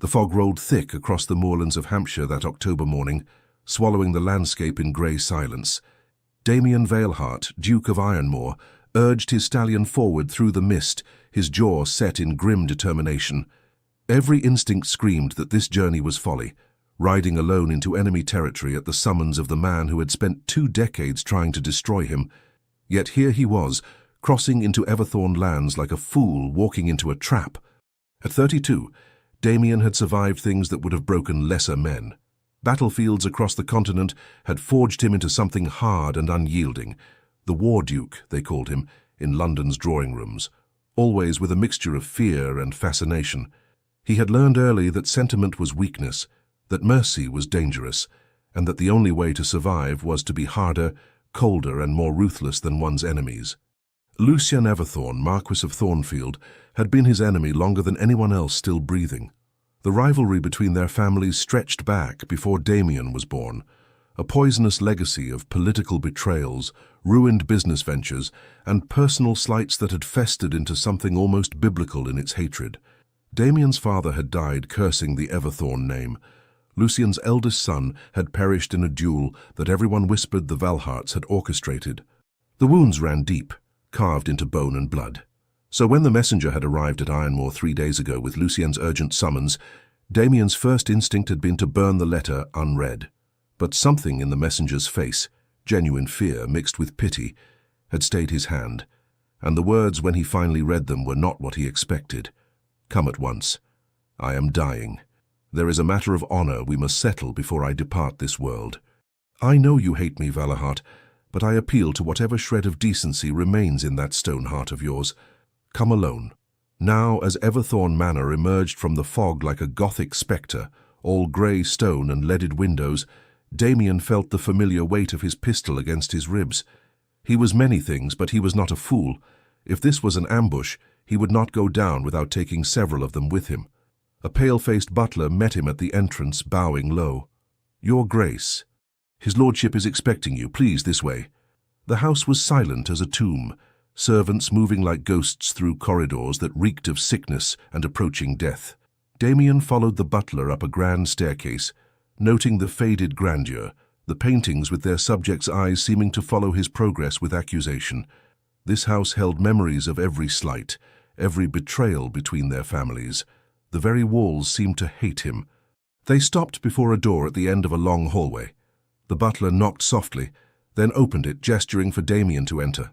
The fog rolled thick across the moorlands of Hampshire that October morning, swallowing the landscape in grey silence. Damien Veilhart, Duke of Ironmore, urged his stallion forward through the mist, his jaw set in grim determination. Every instinct screamed that this journey was folly, riding alone into enemy territory at the summons of the man who had spent 2 decades trying to destroy him. Yet here he was, crossing into Everthorn lands like a fool walking into a trap. At 32, Damien had survived things that would have broken lesser men. Battlefields across the continent had forged him into something hard and unyielding. The War Duke, they called him, in London's drawing rooms, always with a mixture of fear and fascination. He had learned early that sentiment was weakness, that mercy was dangerous, and that the only way to survive was to be harder, colder, and more ruthless than one's enemies. Lucien Everthorn, Marquis of Thornfield, had been his enemy longer than anyone else still breathing. The rivalry between their families stretched back before Damien was born, a poisonous legacy of political betrayals, ruined business ventures, and personal slights that had festered into something almost biblical in its hatred. Damien's father had died cursing the Everthorn name. Lucien's eldest son had perished in a duel that everyone whispered the Veilharts had orchestrated. The wounds ran deep, carved into bone and blood. So when the messenger had arrived at Ironmore 3 days ago with Lucien's urgent summons, Damien's first instinct had been to burn the letter unread. But something in the messenger's face, genuine fear mixed with pity, had stayed his hand, and the words when he finally read them were not what he expected. Come at once. I am dying. There is a matter of honor we must settle before I depart this world. I know you hate me, Veilhart, but I appeal to whatever shred of decency remains in that stone heart of yours. Come alone. Now, as Everthorn Manor emerged from the fog like a Gothic spectre, all grey stone and leaded windows, Damien felt the familiar weight of his pistol against his ribs. He was many things, but he was not a fool. If this was an ambush, he would not go down without taking several of them with him. A pale-faced butler met him at the entrance, bowing low. Your Grace. His lordship is expecting you. Please, this way. The house was silent as a tomb, servants moving like ghosts through corridors that reeked of sickness and approaching death. Damien followed the butler up a grand staircase, noting the faded grandeur, the paintings with their subjects' eyes seeming to follow his progress with accusation. This house held memories of every slight, every betrayal between their families. The very walls seemed to hate him. They stopped before a door at the end of a long hallway. The butler knocked softly, then opened it, gesturing for Damien to enter.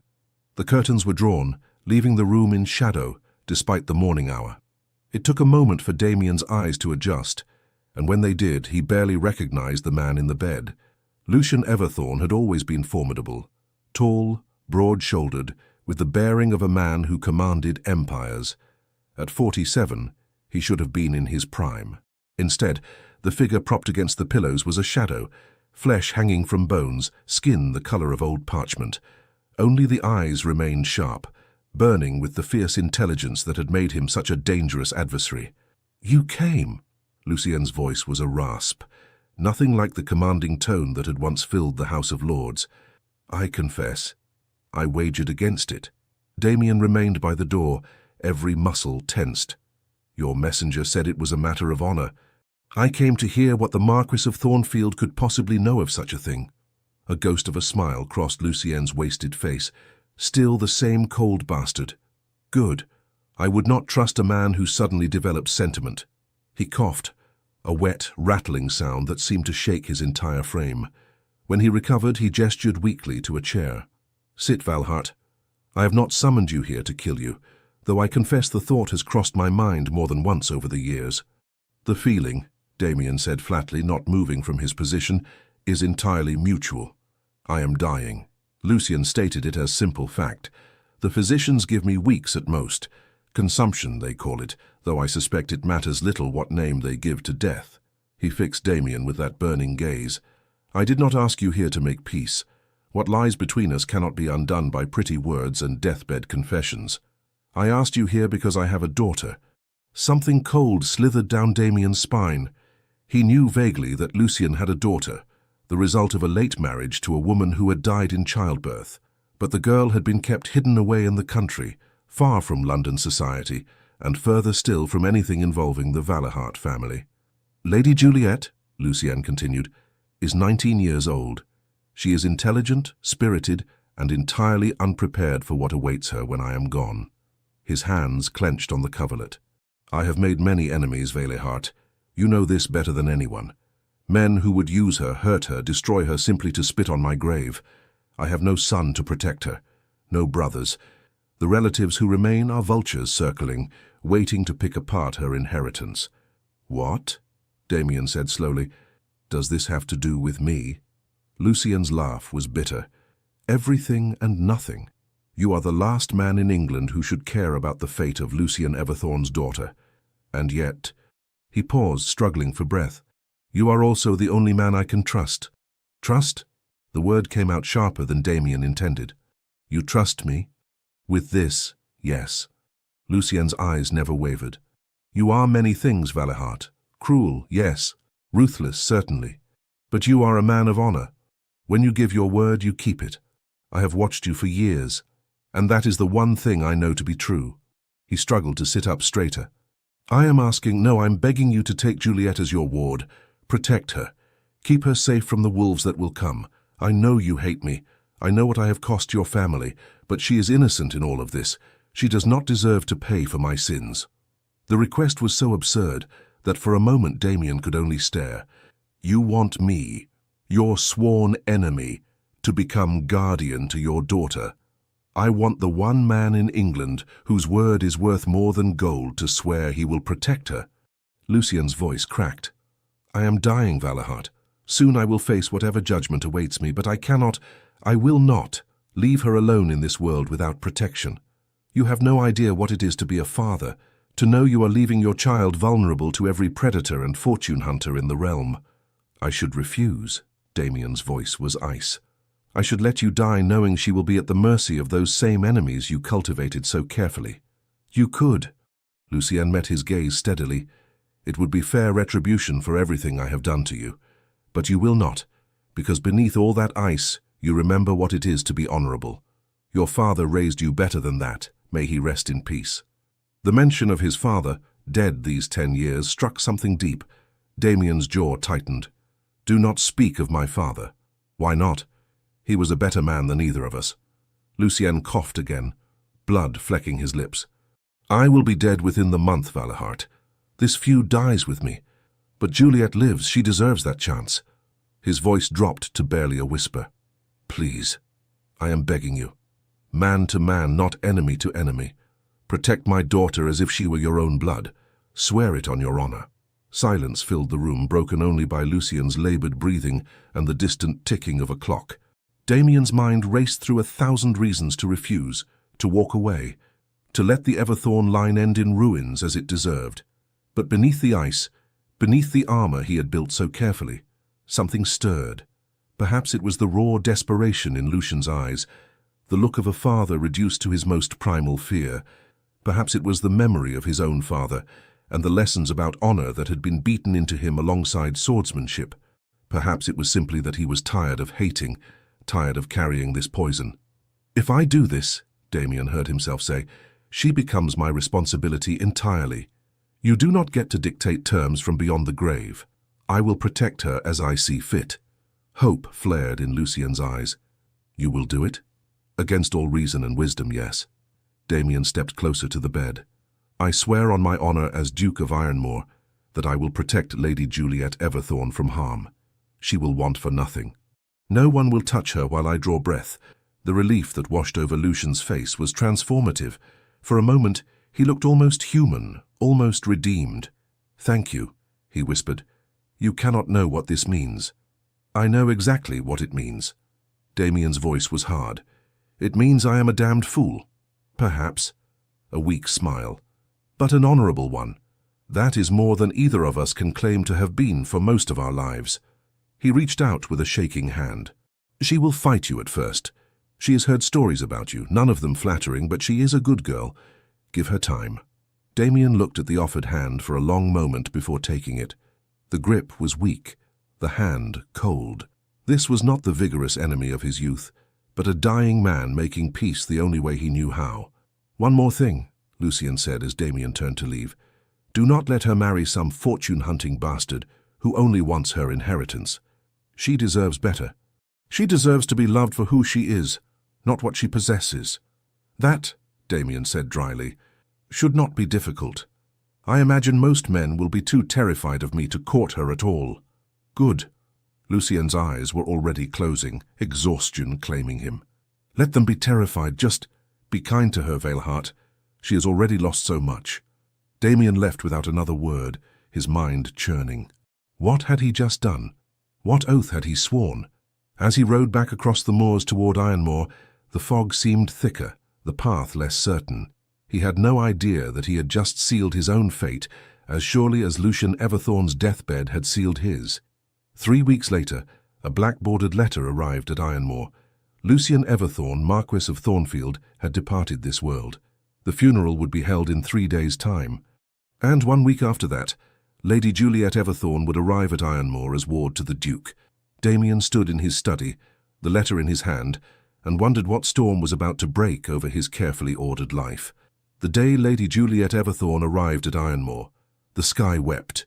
The curtains were drawn, leaving the room in shadow, despite the morning hour. It took a moment for Damien's eyes to adjust, and when they did, he barely recognized the man in the bed. Lucien Everthorn had always been formidable, tall, broad-shouldered, with the bearing of a man who commanded empires. At 47, he should have been in his prime. Instead, the figure propped against the pillows was a shadow, flesh hanging from bones, skin the color of old parchment. Only the eyes remained sharp, burning with the fierce intelligence that had made him such a dangerous adversary. You came. Lucien's voice was a rasp, nothing like the commanding tone that had once filled the House of Lords. I confess, I wagered against it. Damien remained by the door, every muscle tensed. Your messenger said it was a matter of honor. I came to hear what the Marquis of Thornfield could possibly know of such a thing. A ghost of a smile crossed Lucien's wasted face. Still the same cold bastard. Good. I would not trust a man who suddenly developed sentiment. He coughed, a wet, rattling sound that seemed to shake his entire frame. When he recovered, he gestured weakly to a chair. Sit, Veilhart. I have not summoned you here to kill you, though I confess the thought has crossed my mind more than once over the years. The feeling, Damien said flatly, not moving from his position, is entirely mutual. I am dying. Lucien stated it as simple fact. The physicians give me weeks at most. Consumption, they call it, though I suspect it matters little what name they give to death. He fixed Damien with that burning gaze. I did not ask you here to make peace. What lies between us cannot be undone by pretty words and deathbed confessions. I asked you here because I have a daughter. Something cold slithered down Damien's spine. He knew vaguely that Lucien had a daughter, the result of a late marriage to a woman who had died in childbirth. But the girl had been kept hidden away in the country, far from London society, and further still from anything involving the Valahart family. Lady Juliet, Lucien continued, is 19 years old. She is intelligent, spirited, and entirely unprepared for what awaits her when I am gone. His hands clenched on the coverlet. I have made many enemies, Valahart. You know this better than anyone. Men who would use her, hurt her, destroy her simply to spit on my grave. I have no son to protect her, no brothers. The relatives who remain are vultures circling, waiting to pick apart her inheritance. What? Damien said slowly. Does this have to do with me? Lucien's laugh was bitter. Everything and nothing. You are the last man in England who should care about the fate of Lucien Everthorne's daughter. And yet, he paused, struggling for breath. You are also the only man I can trust. Trust? The word came out sharper than Damien intended. You trust me? With this, yes. Lucien's eyes never wavered. You are many things, Valahart. Cruel, yes. Ruthless, certainly. But you are a man of honor. When you give your word, you keep it. I have watched you for years, and that is the one thing I know to be true. He struggled to sit up straighter. I'm begging you to take Juliet as your ward. Protect her. Keep her safe from the wolves that will come. I know you hate me. I know what I have cost your family, but she is innocent in all of this. She does not deserve to pay for my sins. The request was so absurd that for a moment Damien could only stare. You want me, your sworn enemy, to become guardian to your daughter. I want the one man in England whose word is worth more than gold to swear he will protect her. Lucien's voice cracked. I am dying, Valahart. Soon I will face whatever judgment awaits me, but I will not leave her alone in this world without protection. You have no idea what it is to be a father, to know you are leaving your child vulnerable to every predator and fortune hunter in the realm. I should refuse. Damien's voice was ice. I should let you die knowing she will be at the mercy of those same enemies you cultivated so carefully. You could. Lucien met his gaze steadily. It would be fair retribution for everything I have done to you. But you will not, because beneath all that ice, you remember what it is to be honorable. Your father raised you better than that. May he rest in peace. The mention of his father, dead these 10 years, struck something deep. Damien's jaw tightened. Do not speak of my father. Why not? He was a better man than either of us. Lucien coughed again, blood flecking his lips. I will be dead within the month, Valahart. This feud dies with me. But Juliet lives. She deserves that chance. His voice dropped to barely a whisper. Please, I am begging you. Man to man, not enemy to enemy. Protect my daughter as if she were your own blood. Swear it on your honor. Silence filled the room, broken only by Lucien's labored breathing and the distant ticking of a clock. Damien's mind raced through 1,000 reasons to refuse, to walk away, to let the Everthorne line end in ruins as it deserved. But beneath the ice, beneath the armor he had built so carefully, something stirred. Perhaps it was the raw desperation in Lucien's eyes, the look of a father reduced to his most primal fear. Perhaps it was the memory of his own father and the lessons about honor that had been beaten into him alongside swordsmanship. Perhaps it was simply that he was tired of hating, tired of carrying this poison. If I do this, Damien heard himself say, she becomes my responsibility entirely. You do not get to dictate terms from beyond the grave. I will protect her as I see fit. Hope flared in Lucien's eyes. You will do it? Against all reason and wisdom, yes. Damien stepped closer to the bed. I swear on my honor as Duke of Ironmore that I will protect Lady Juliet Everthorne from harm. She will want for nothing. No one will touch her while I draw breath. The relief that washed over Lucien's face was transformative. For a moment, he looked almost human, almost redeemed. Thank you, he whispered. You cannot know what this means. I know exactly what it means. Damien's voice was hard. It means I am a damned fool. Perhaps. A weak smile. But an honorable one. That is more than either of us can claim to have been for most of our lives. He reached out with a shaking hand. She will fight you at first. She has heard stories about you, none of them flattering, but she is a good girl. Give her time. Damien looked at the offered hand for a long moment before taking it. The grip was weak, the hand cold. This was not the vigorous enemy of his youth, but a dying man making peace the only way he knew how. One more thing, Lucian said as Damien turned to leave. "Do not let her marry some fortune-hunting bastard who only wants her inheritance. She deserves better. She deserves to be loved for who she is, not what she possesses." "That," Damien said dryly, "should not be difficult. I imagine most men will be too terrified of me to court her at all." "Good." Lucian's eyes were already closing, exhaustion claiming him. "Let them be terrified. Just be kind to her, Veilheart. She has already lost so much." Damien left without another word, his mind churning. What had he just done? What oath had he sworn? As he rode back across the moors toward Ironmoor, the fog seemed thicker, the path less certain. He had no idea that he had just sealed his own fate as surely as Lucian Everthorne's deathbed had sealed his. 3 weeks later, a black-bordered letter arrived at Ironmoor. Lucian Everthorne, Marquess of Thornfield, had departed this world. The funeral would be held in 3 days' time. And 1 week after that, Lady Juliet Everthorne would arrive at Ironmoor as ward to the Duke. Damien stood in his study, the letter in his hand, and wondered what storm was about to break over his carefully ordered life. The day Lady Juliet Everthorne arrived at Ironmoor, the sky wept.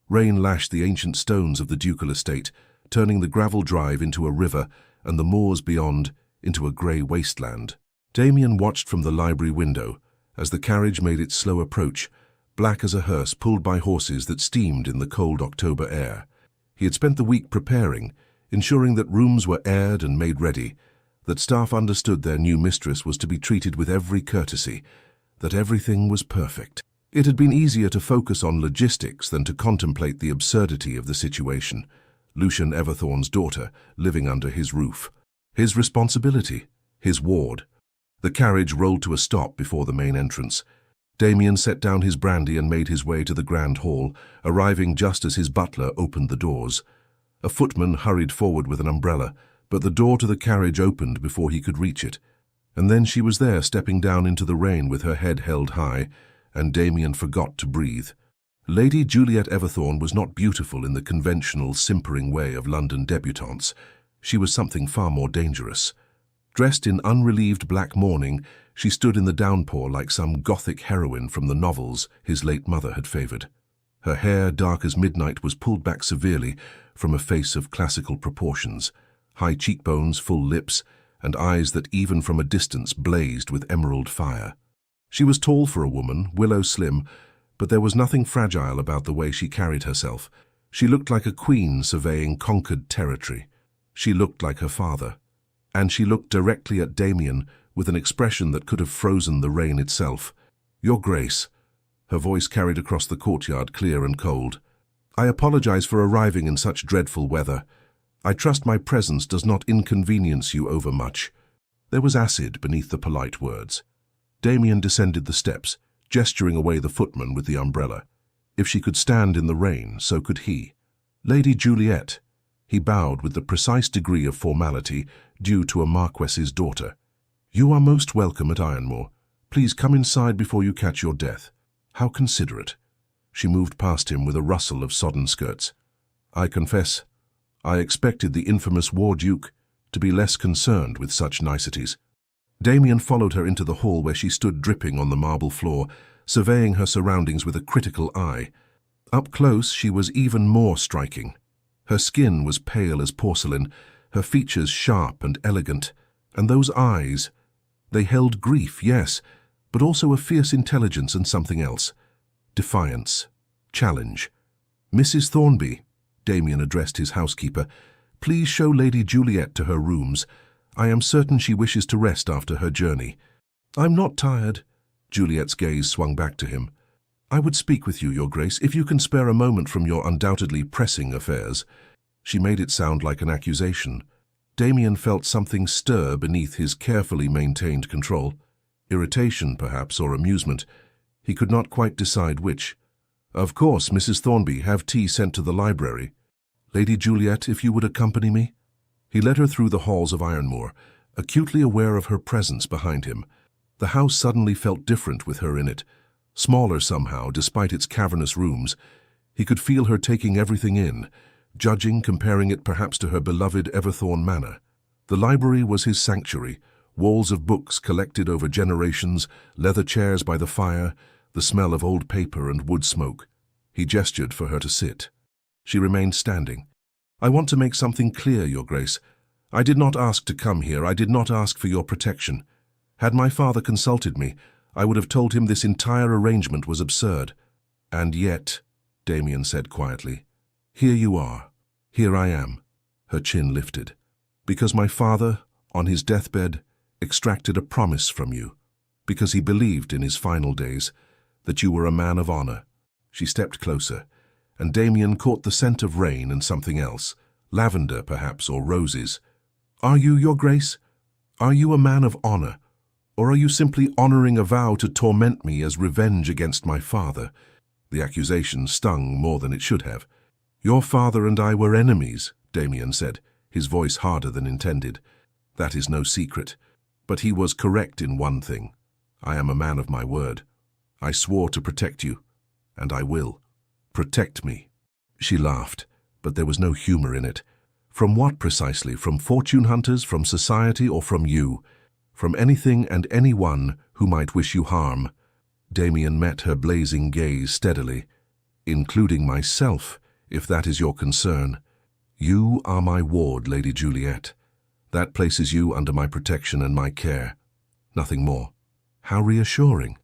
Rain lashed the ancient stones of the ducal estate, turning the gravel drive into a river and the moors beyond into a grey wasteland. Damien watched from the library window as the carriage made its slow approach, black as a hearse pulled by horses that steamed in the cold October air. He had spent the week preparing, ensuring that rooms were aired and made ready, that staff understood their new mistress was to be treated with every courtesy, that everything was perfect. It had been easier to focus on logistics than to contemplate the absurdity of the situation. Lucian Everthorne's daughter living under his roof. His responsibility, his ward. The carriage rolled to a stop before the main entrance. Damien set down his brandy and made his way to the grand hall, arriving just as his butler opened the doors. A footman hurried forward with an umbrella, but the door to the carriage opened before he could reach it. And then she was there, stepping down into the rain with her head held high, and Damien forgot to breathe. Lady Juliet Everthorne was not beautiful in the conventional, simpering way of London debutantes. She was something far more dangerous. Dressed in unrelieved black mourning, she stood in the downpour like some Gothic heroine from the novels his late mother had favoured. Her hair, dark as midnight, was pulled back severely from a face of classical proportions, high cheekbones, full lips, and eyes that even from a distance blazed with emerald fire. She was tall for a woman, willow slim, but there was nothing fragile about the way she carried herself. She looked like a queen surveying conquered territory. She looked like her father. And she looked directly at Damien with an expression that could have frozen the rain itself. "Your Grace," her voice carried across the courtyard, clear and cold. "I apologize for arriving in such dreadful weather. I trust my presence does not inconvenience you overmuch." There was acid beneath the polite words. Damien descended the steps, gesturing away the footman with the umbrella. If she could stand in the rain, so could he. "Lady Juliet." He bowed with the precise degree of formality due to a marquess's daughter. "You are most welcome at Ironmoor. Please come inside before you catch your death." How considerate. She moved past him with a rustle of sodden skirts. "I confess, I expected the infamous War Duke to be less concerned with such niceties." Damien followed her into the hall where she stood dripping on the marble floor, surveying her surroundings with a critical eye. Up close, she was even more striking. Her skin was pale as porcelain, her features sharp and elegant, and those eyes, they held grief, yes, but also a fierce intelligence and something else. Defiance. Challenge. "Mrs. Thornby," Damien addressed his housekeeper, "please show Lady Juliet to her rooms. I am certain she wishes to rest after her journey." "I'm not tired." Juliet's gaze swung back to him. "I would speak with you, Your Grace, if you can spare a moment from your undoubtedly pressing affairs." She made it sound like an accusation. Damien felt something stir beneath his carefully maintained control. Irritation, perhaps, or amusement. He could not quite decide which. "Of course, Mrs. Thornby, have tea sent to the library. Lady Juliet, if you would accompany me." He led her through the halls of Ironmoor, acutely aware of her presence behind him. The house suddenly felt different with her in it. Smaller somehow, despite its cavernous rooms. He could feel her taking everything in, judging, comparing it perhaps to her beloved Everthorne Manor. The library was his sanctuary, walls of books collected over generations, leather chairs by the fire, the smell of old paper and wood smoke. He gestured for her to sit. She remained standing. "I want to make something clear, Your Grace. I did not ask to come here. I did not ask for your protection. Had my father consulted me, I would have told him this entire arrangement was absurd. And yet," Damien said quietly, "here you are. Here I am." Her chin lifted. "Because my father, on his deathbed, extracted a promise from you. Because he believed in his final days that you were a man of honor." She stepped closer, and Damien caught the scent of rain and something else, lavender perhaps, or roses. "Are you, Your Grace? Are you a man of honor? Or are you simply honoring a vow to torment me as revenge against my father?" The accusation stung more than it should have. "Your father and I were enemies," Damien said, his voice harder than intended. "That is no secret. But he was correct in one thing. I am a man of my word. I swore to protect you, and I will. Protect me." She laughed, but there was no humor in it. "From what precisely? From fortune hunters, from society, or from you? From anything and anyone who might wish you harm?" Damien met her blazing gaze steadily. "Including myself, if that is your concern. You are my ward, Lady Juliet. That places you under my protection and my care. Nothing more." "How reassuring."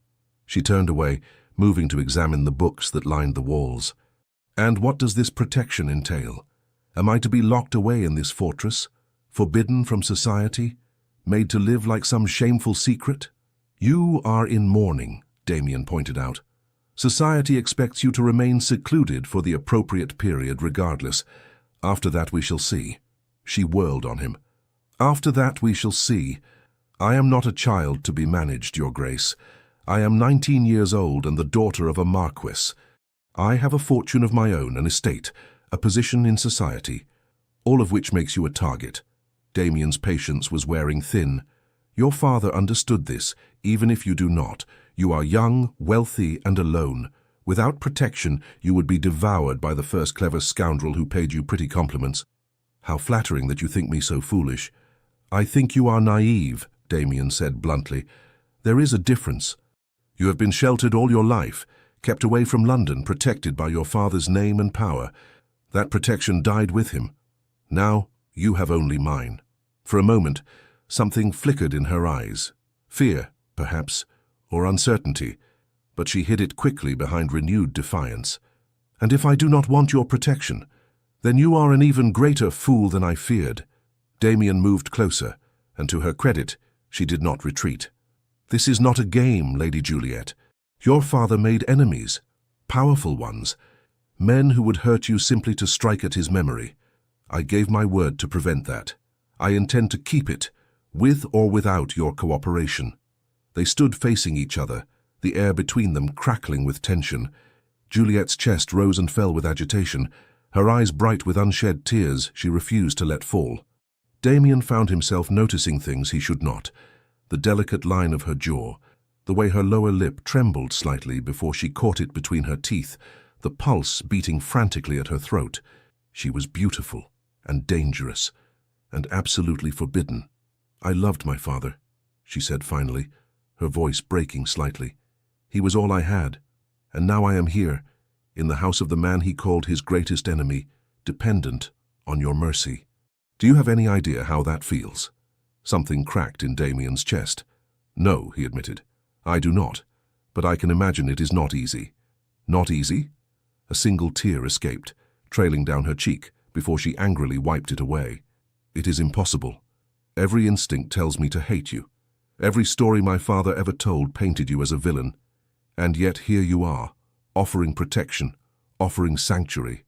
She turned away, moving to examine the books that lined the walls. "And what does this protection entail? Am I to be locked away in this fortress, forbidden from society, made to live like some shameful secret?" "You are in mourning," Damien pointed out. "Society expects you to remain secluded for the appropriate period regardless. After that we shall see." She whirled on him. "After that we shall see. I am not a child to be managed, Your Grace. I am 19 years old and the daughter of a marquis. I have a fortune of my own, an estate, a position in society, all of which makes you a target." Damien's patience was wearing thin. "Your father understood this, even if you do not. You are young, wealthy, and alone. Without protection, you would be devoured by the first clever scoundrel who paid you pretty compliments." "How flattering that you think me so foolish." "I think you are naive," Damien said bluntly. "There is a difference. You have been sheltered all your life, kept away from London, protected by your father's name and power. That protection died with him. Now you have only mine." For a moment, something flickered in her eyes. Fear, perhaps, or uncertainty, but she hid it quickly behind renewed defiance. "And if I do not want your protection, then you are an even greater fool than I feared." Damien moved closer, and to her credit, she did not retreat. "This is not a game, Lady Juliet. Your father made enemies, powerful ones, men who would hurt you simply to strike at his memory. I gave my word to prevent that. I intend to keep it, with or without your cooperation." They stood facing each other, the air between them crackling with tension. Juliet's chest rose and fell with agitation, her eyes bright with unshed tears she refused to let fall. Damien found himself noticing things he should not. The delicate line of her jaw, the way her lower lip trembled slightly before she caught it between her teeth, the pulse beating frantically at her throat. She was beautiful and dangerous and absolutely forbidden. "I loved my father," she said finally, her voice breaking slightly. "He was all I had, and now I am here, in the house of the man he called his greatest enemy, dependent on your mercy. Do you have any idea how that feels?" Something cracked in Damien's chest. "No," he admitted. "I do not, but I can imagine it is not easy." "Not easy?" A single tear escaped, trailing down her cheek, before she angrily wiped it away. "It is impossible. Every instinct tells me to hate you. Every story my father ever told painted you as a villain. And yet here you are, offering protection, offering sanctuary,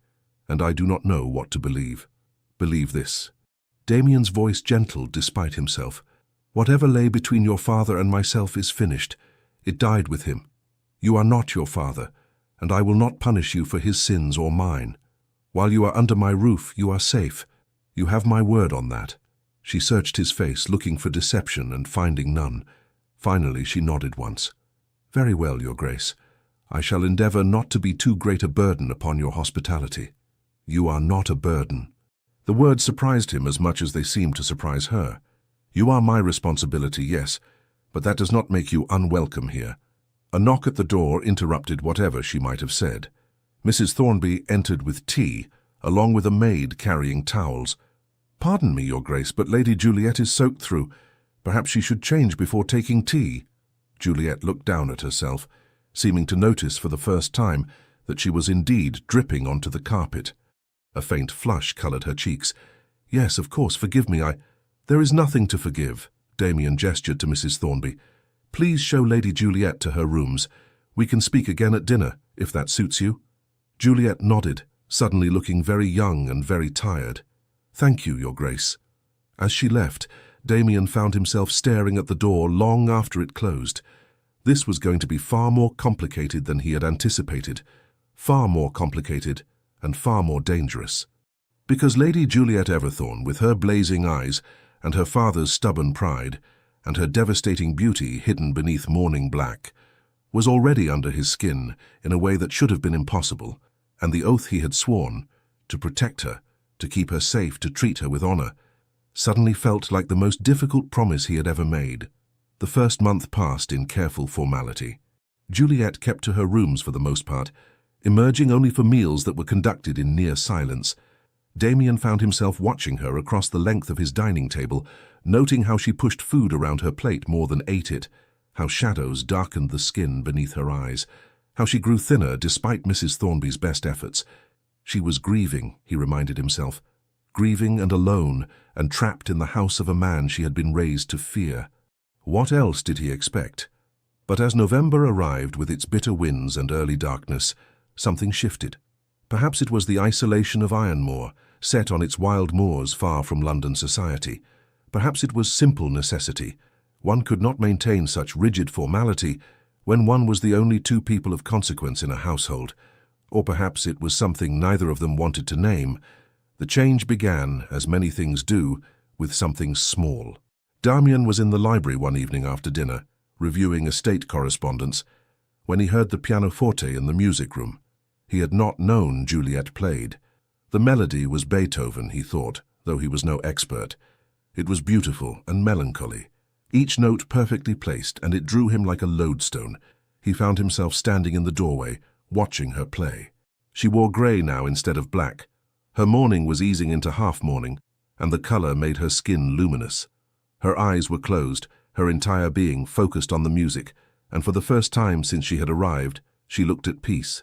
and I do not know what to believe. Believe this." Damien's voice gentled despite himself. "Whatever lay between your father and myself is finished. It died with him. You are not your father, and I will not punish you for his sins or mine. While you are under my roof, you are safe. You have my word on that." She searched his face, looking for deception and finding none. Finally, she nodded once. "Very well, Your Grace. I shall endeavor not to be too great a burden upon your hospitality." "You are not a burden." The words surprised him as much as they seemed to surprise her. You are my responsibility, yes, but that does not make you unwelcome here. A knock at the door interrupted whatever she might have said. Mrs. Thornby entered with tea, along with a maid carrying towels. "Pardon me, Your Grace, but Lady Juliet is soaked through. Perhaps she should change before taking tea." Juliet looked down at herself, seeming to notice for the first time that she was indeed dripping onto the carpet. A faint flush coloured her cheeks. "Yes, of course, forgive me, There is nothing to forgive," Damien gestured to Mrs. Thornby. "Please show Lady Juliet to her rooms. We can speak again at dinner, if that suits you." Juliet nodded, suddenly looking very young and very tired. "Thank you, Your Grace." As she left, Damien found himself staring at the door long after it closed. This was going to be far more complicated than he had anticipated. Far more complicated and far more dangerous. Because Lady Juliet Everthorne, with her blazing eyes and her father's stubborn pride and her devastating beauty hidden beneath mourning black, was already under his skin in a way that should have been impossible, and the oath he had sworn, to protect her, to keep her safe, to treat her with honor, suddenly felt like the most difficult promise he had ever made. The first month passed in careful formality. Juliet kept to her rooms for the most part, emerging only for meals that were conducted in near silence. Damien found himself watching her across the length of his dining table, noting how she pushed food around her plate more than ate it, how shadows darkened the skin beneath her eyes, how she grew thinner despite Mrs. Thornby's best efforts. She was grieving, he reminded himself, grieving and alone and trapped in the house of a man she had been raised to fear. What else did he expect? But as November arrived with its bitter winds and early darkness, something shifted. Perhaps it was the isolation of Ironmore, set on its wild moors far from London society. Perhaps it was simple necessity. One could not maintain such rigid formality when one was the only two people of consequence in a household. Or perhaps it was something neither of them wanted to name. The change began, as many things do, with something small. Damien was in the library one evening after dinner, reviewing estate correspondence, when he heard the pianoforte in the music room. He had not known Juliet played. The melody was Beethoven, he thought, though he was no expert. It was beautiful and melancholy, each note perfectly placed, and it drew him like a lodestone. He found himself standing in the doorway, watching her play. She wore grey now instead of black. Her mourning was easing into half-mourning, and the colour made her skin luminous. Her eyes were closed, her entire being focused on the music, and for the first time since she had arrived, she looked at peace.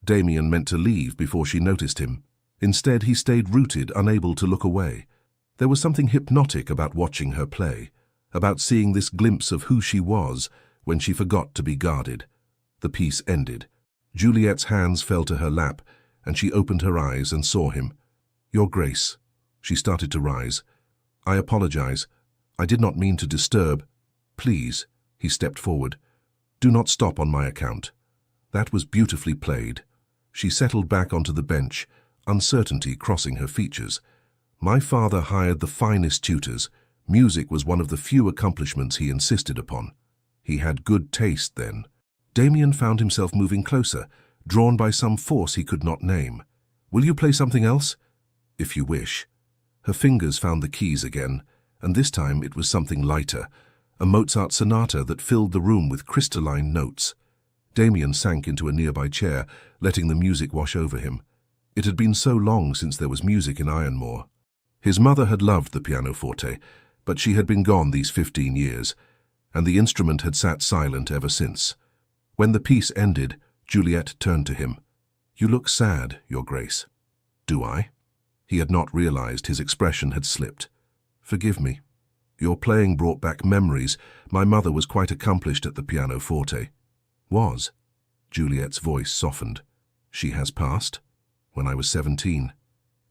Damien meant to leave before she noticed him. Instead, he stayed rooted, unable to look away. There was something hypnotic about watching her play, about seeing this glimpse of who she was when she forgot to be guarded. The piece ended. Juliet's hands fell to her lap, and she opened her eyes and saw him. "Your Grace." She started to rise. "I apologize. I did not mean to disturb." "Please," he stepped forward. "Do not stop on my account." That was beautifully played. She settled back onto the bench, uncertainty crossing her features. "My father hired the finest tutors. Music was one of the few accomplishments he insisted upon. He had good taste then." Damien found himself moving closer, drawn by some force he could not name. "Will you play something else?" "If you wish." Her fingers found the keys again, and this time it was something lighter, a Mozart sonata that filled the room with crystalline notes. Damien sank into a nearby chair, letting the music wash over him. It had been so long since there was music in Ironmore. His mother had loved the pianoforte, but she had been gone these 15 years, and the instrument had sat silent ever since. When the piece ended, Juliet turned to him. "You look sad, Your Grace." "Do I?" He had not realized his expression had slipped. "Forgive me. Your playing brought back memories. My mother was quite accomplished at the pianoforte." "Was?" Juliet's voice softened. "She has passed?" "When I was 17.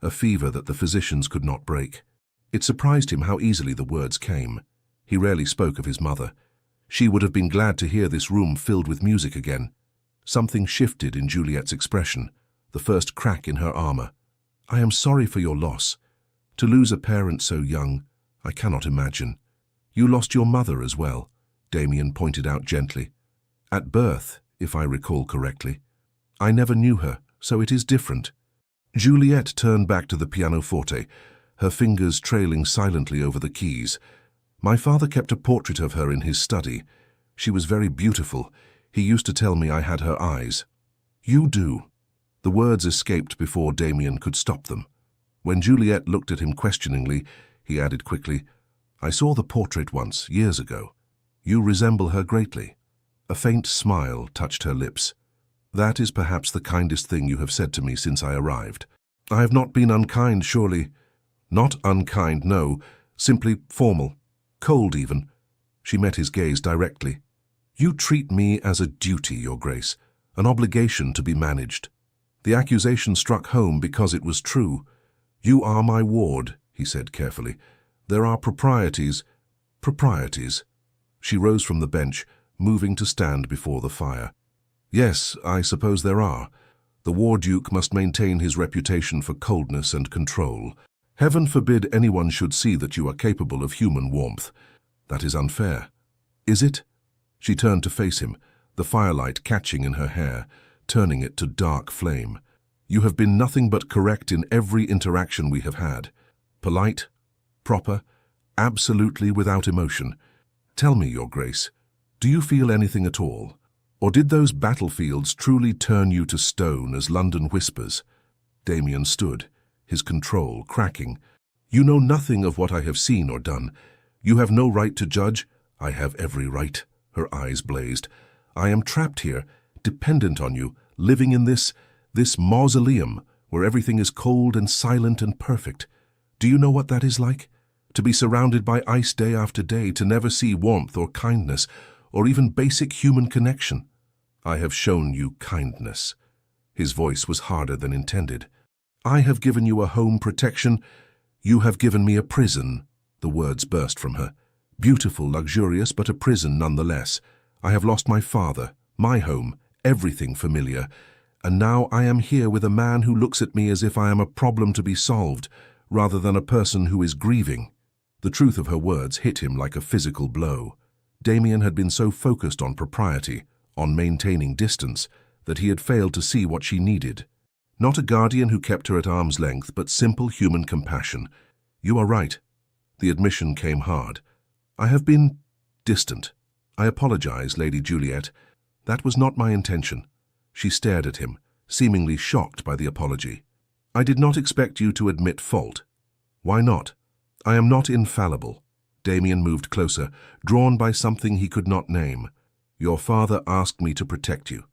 A fever that the physicians could not break." It surprised him how easily the words came. He rarely spoke of his mother. She would have been glad to hear this room filled with music again. Something shifted in Juliet's expression, the first crack in her armor. "I am sorry for your loss. To lose a parent so young, I cannot imagine." "You lost your mother as well," Damien pointed out gently. "At birth, if I recall correctly. I never knew her, so it is different." Juliet turned back to the pianoforte, her fingers trailing silently over the keys. My father kept a portrait of her in his study. She was very beautiful. He used to tell me I had her eyes. You do. The words escaped before Damien could stop them. When Juliet looked at him questioningly, he added quickly, I saw the portrait once, years ago. You resemble her greatly. A faint smile touched her lips. That is perhaps the kindest thing you have said to me since I arrived. I have not been unkind, surely. Not unkind, no, simply formal. Cold, even. She met his gaze directly. You treat me as a duty, Your Grace, an obligation to be managed. The accusation struck home because it was true. You are my ward, he said carefully. There are proprieties. Proprieties. She rose from the bench, moving to stand before the fire. Yes, I suppose there are. The War Duke must maintain his reputation for coldness and control. Heaven forbid anyone should see that you are capable of human warmth. That is unfair. Is it? She turned to face him, the firelight catching in her hair, turning it to dark flame. You have been nothing but correct in every interaction we have had. Polite, proper, absolutely without emotion. Tell me, Your Grace, do you feel anything at all? Or did those battlefields truly turn you to stone as London whispers? Damien stood, his control cracking. You know nothing of what I have seen or done. You have no right to judge. I have every right. Her eyes blazed. I am trapped here, dependent on you, living in this mausoleum where everything is cold and silent and perfect. Do you know what that is like? To be surrounded by ice day after day, to never see warmth or kindness, or even basic human connection. I have shown you kindness. His voice was harder than intended. I have given you a home protection. You have given me a prison. The words burst from her. Beautiful, luxurious, but a prison nonetheless. I have lost my father, my home, everything familiar. And now I am here with a man who looks at me as if I am a problem to be solved, rather than a person who is grieving. The truth of her words hit him like a physical blow. Damien had been so focused on propriety, on maintaining distance, that he had failed to see what she needed. Not a guardian who kept her at arm's length, but simple human compassion. You are right. The admission came hard. I have been distant. I apologize, Lady Juliet. That was not my intention. She stared at him, seemingly shocked by the apology. I did not expect you to admit fault. Why not? I am not infallible. Damien moved closer, drawn by something he could not name. Your father asked me to protect you.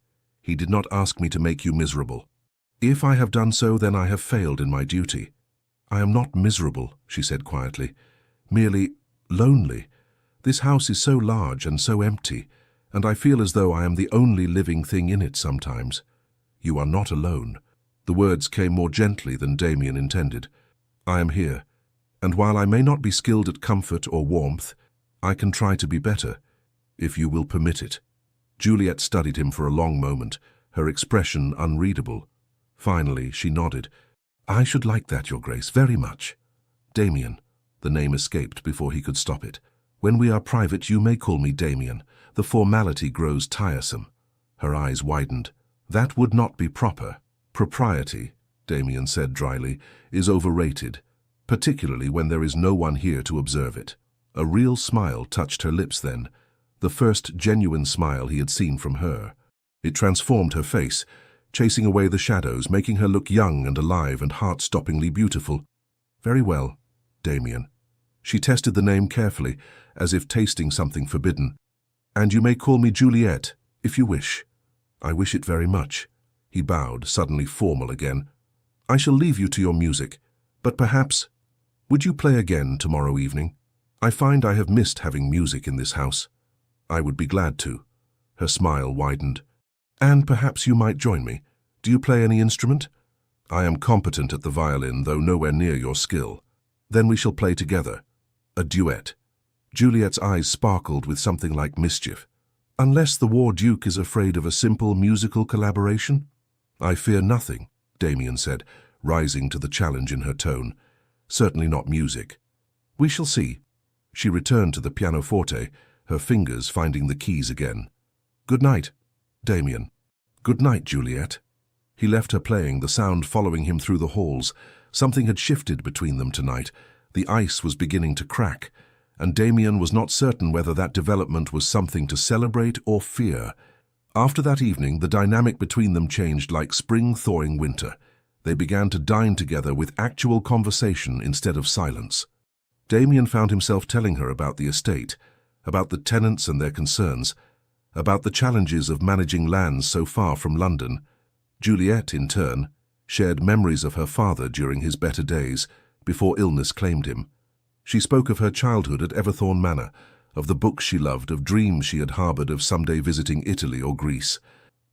He did not ask me to make you miserable. If I have done so, then I have failed in my duty. I am not miserable, she said quietly. Merely lonely. This house is so large and so empty, and I feel as though I am the only living thing in it sometimes. You are not alone. The words came more gently than Damien intended. I am here, and while I may not be skilled at comfort or warmth, I can try to be better, if you will permit it. Juliet studied him for a long moment, her expression unreadable. Finally, she nodded. I should like that, Your Grace, very much. Damien. The name escaped before he could stop it. When we are private, you may call me Damien. The formality grows tiresome. Her eyes widened. That would not be proper. Propriety, Damien said dryly, is overrated, particularly when there is no one here to observe it. A real smile touched her lips then, the first genuine smile he had seen from her. It transformed her face, chasing away the shadows, making her look young and alive and heart-stoppingly beautiful. Very well, Damien. She tested the name carefully, as if tasting something forbidden. And you may call me Juliet, if you wish. I wish it very much. He bowed, suddenly formal again. I shall leave you to your music, but perhaps... Would you play again tomorrow evening? I find I have missed having music in this house. I would be glad to. Her smile widened. And perhaps you might join me. Do you play any instrument? I am competent at the violin, though nowhere near your skill. Then we shall play together. A duet. Juliet's eyes sparkled with something like mischief. Unless the War Duke is afraid of a simple musical collaboration? I fear nothing, Damien said, rising to the challenge in her tone. Certainly not music. We shall see. She returned to the pianoforte, her fingers finding the keys again. Good night, Damien. Good night, Juliet. He left her playing, the sound following him through the halls. Something had shifted between them tonight. The ice was beginning to crack, and Damien was not certain whether that development was something to celebrate or fear. After that evening, the dynamic between them changed like spring thawing winter. They began to dine together with actual conversation instead of silence. Damien found himself telling her about the estate, about the tenants and their concerns, about the challenges of managing lands so far from London. Juliet, in turn, shared memories of her father during his better days, before illness claimed him. She spoke of her childhood at Everthorne Manor, of the books she loved, of dreams she had harbored of someday visiting Italy or Greece.